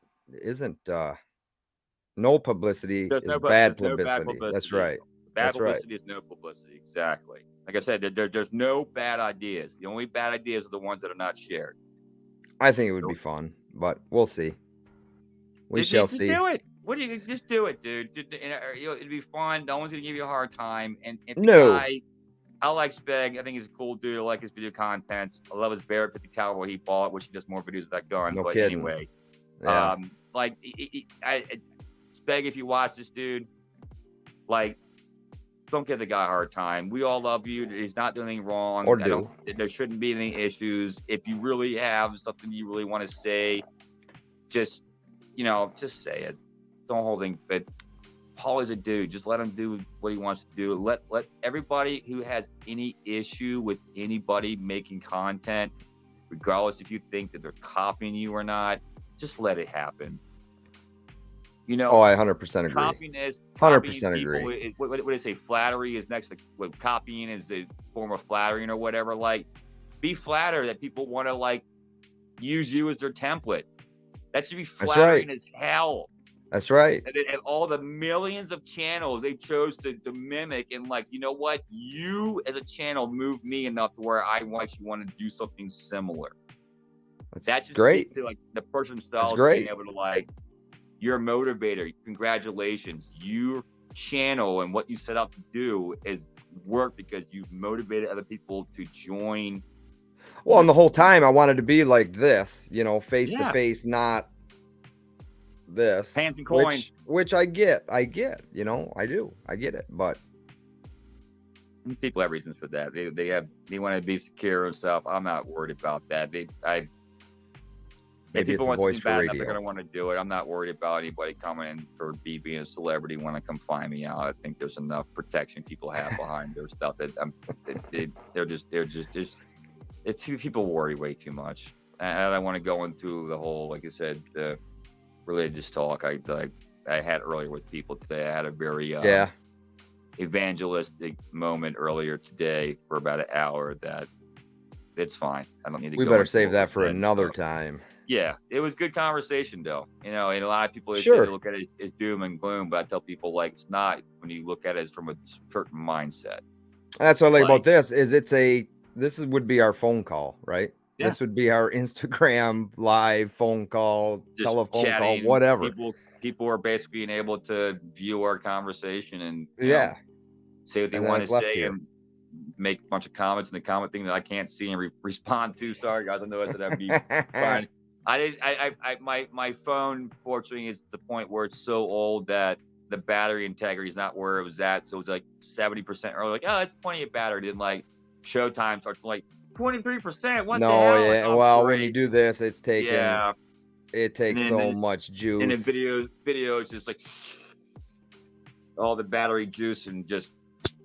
No publicity is bad publicity. That's right. Bad publicity is no publicity. Exactly. Like I said, there's no bad ideas. The only bad ideas are the ones that are not shared. I think it would be fun, but we'll see. We shall see. Do it. What do you just do it, dude? It'd be fun. No one's gonna give you a hard time. And guy, I like Speg. I think he's a cool dude. I like his video content. I love his Barrett 50 caliber he bought, which he does more videos of that gun. No but kidding. Anyway, yeah. Speg, if you watch this dude, like, don't give the guy a hard time. We all love you. He's not doing anything wrong. There shouldn't be any issues. If you really have something you really want to say, just say it. Don't hold anything. But Paul is a dude. Just let him do what he wants to do. Let everybody who has any issue with anybody making content, regardless if you think that they're copying you or not, just let it happen. I 100% agree. Copying 100% agree. What do they say? Flattery is next. What copying is a form of flattering or whatever. Like, be flattered that people want to like use you as their template. That should be flattering as hell. That's right. And all the millions of channels they chose to mimic, and like, you know what? You as a channel moved me enough to where I actually want to do something similar. That's just great. To, like, the person themselves being able to like, you're a motivator. Congratulations. Your channel and what you set out to do is work because you've motivated other people to join. Well, and the whole time I wanted to be like this, face to face, not this. Hands and coins. Which I get. I do. I get it. But people have reasons for that. They want to be secure and stuff. I'm not worried about that. If people want something bad enough, they're going to want to do it. I'm not worried about anybody coming in for being a celebrity want to come find me out. I think there's enough protection people have behind their stuff that they're just it's people worry way too much. And I don't want to go into the whole, like I said, the religious talk I had earlier with people today. I had a very evangelistic moment earlier today for about an hour that it's fine. I don't need to. We better save that for another time. Yeah, it was good conversation though. And a lot of people they Sure. say they look at it as doom and gloom, but I tell people like it's not when you look at it as from a certain mindset. That's what I like Like, about this is would be our phone call, right? Yeah. This would be our Instagram live phone call, just telephone call, chatting, whatever. People are basically being able to view our conversation and Yeah. say what they And then want it's to left say here. and make a bunch of comments in the comment thing that I can't see and respond to. Sorry guys, I know I said that'd be fine. My phone fortunately is at the point where it's so old that the battery integrity is not where it was at. So it's like 70% early. Like, oh, that's plenty of battery. Then like showtime starts like 23%. What the hell? Yeah. Like, Well, when you do this, it's taking. Yeah. It takes so much juice. And in video, it's just like all the battery juice and just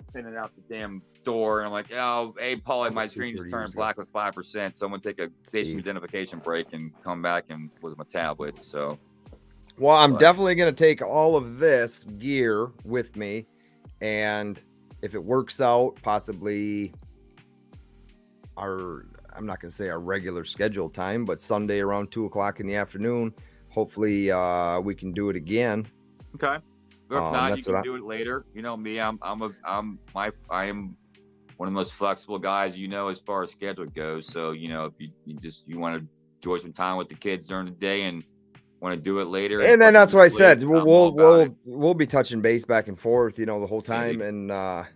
spinning out the damn door. And I'm like, oh, hey, Paulie, my screen just turned black with 5%. Someone take a station identification break and come back and with my tablet. So, well, I'm definitely going to take all of this gear with me. And if it works out, possibly I'm not going to say our regular scheduled time, but Sunday around 2:00 in the afternoon. Hopefully, we can do it again. Okay. If not, you can do it later. You know me. I am one of the most flexible guys. As far as schedule goes. So if you want to enjoy some time with the kids during the day and want to do it later. And then that's what I said. We'll be touching base back and forth, the whole time and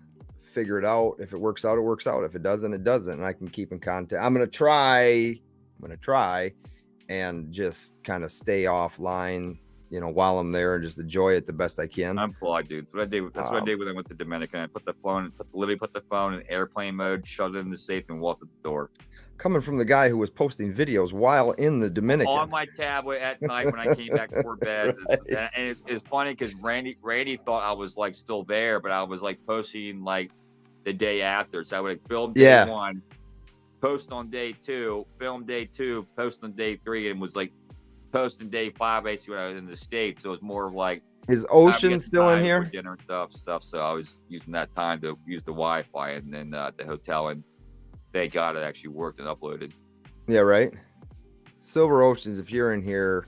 figure it out. If it works out, it works out. If it doesn't, it doesn't. And I can keep in contact. I'm gonna try and just kind of stay offline, while I'm there and just enjoy it the best I can. I'm Paul, dude. That's what I did when I went to Dominican. I put the phone in airplane mode, shut it in the safe, and walked to the door. Coming from the guy who was posting videos while in the Dominican on my tablet at night when I came back before bed. Right. And it's funny because Randy thought I was like still there, but I was like posting like the day after. So I would film day 1, post on day 2, film day 2, post on day 3, and was like posting day 5 basically when I was in the States. So it was more of like, is Ocean still in here? Dinner and stuff. So I was using that time to use the Wi-Fi and then the hotel, and thank God it actually worked and uploaded. Yeah, right. Silver Oceans, if you're in here,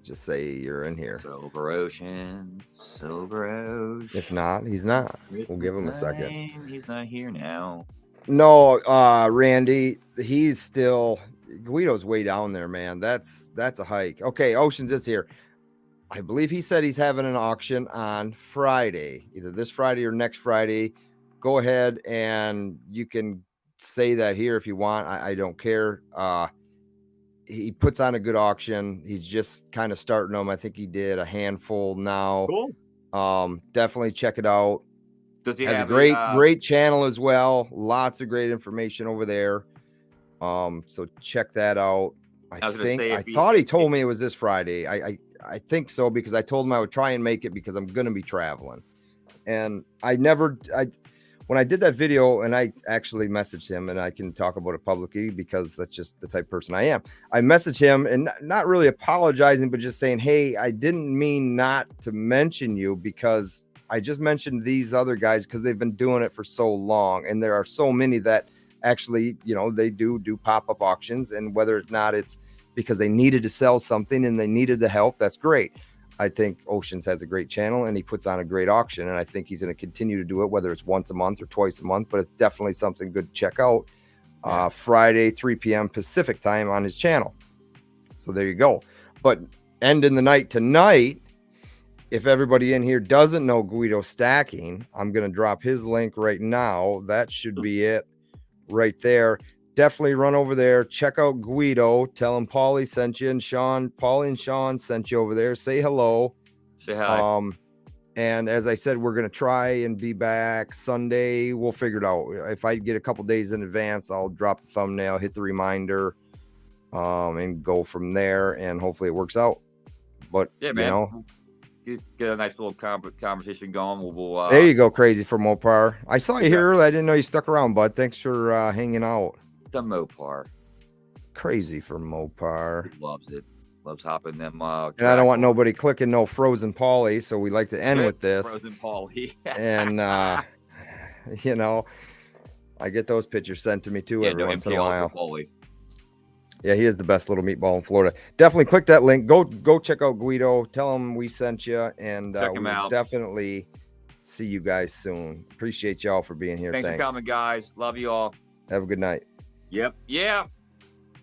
just say you're in here. Silver Ocean. If not, he's not. We'll give him a second. He's not here now. No, Randy, he's still. Guido's way down there, man. That's a hike. Okay, Oceans is here. I believe he said he's having an auction on Friday, either this Friday or next Friday. Go ahead and you can say that here if you want. I don't care. He puts on a good auction. He's just kind of starting them. I think he did a handful now. Cool. Definitely check it out. Does he has have a great channel as well? Lots of great information over there. So check that out. I thought he told me it was this Friday. I think so, because I told him I would try and make it because I'm going to be traveling. And when I did that video, and I actually messaged him, and I can talk about it publicly because that's just the type of person I am. I messaged him and not really apologizing, but just saying, hey, I didn't mean not to mention you, because I just mentioned these other guys because they've been doing it for so long. And there are so many that actually, they do pop-up auctions, and whether or not it's because they needed to sell something and they needed the help, that's great. I think Oceans has a great channel and he puts on a great auction, and I think he's going to continue to do it, whether it's once a month or twice a month, but it's definitely something good to check out. Friday, 3 p.m. Pacific time on his channel. So there you go. But ending the night tonight, if everybody in here doesn't know Guido Stacking, I'm going to drop his link right now. That should be it right there. Definitely run over there, check out Guido, tell him Paulie sent you, and Paulie and Sean sent you over there. Say hello. Say hi. And as I said, we're going to try and be back Sunday. We'll figure it out. If I get a couple days in advance, I'll drop the thumbnail, hit the reminder, and go from there, and hopefully it works out. But, yeah, man. Get a nice little conversation going. We'll there you go, Crazy for Mopar. I saw you here early. I didn't know you stuck around, bud. Thanks for hanging out. The Mopar. Crazy for Mopar. He loves it. Loves hopping them. And I don't want nobody clicking no Frozen Pauly, so we like to end with this. Frozen Pauly. And I get those pictures sent to me too every once in a while. Yeah, he is the best little meatball in Florida. Definitely click that link. Go check out Guido. Tell him we sent you, and Check him we'll out. definitely see you guys soon. Appreciate y'all for being here. Thanks for coming, guys. Love you all. Have a good night. Yep. Yeah.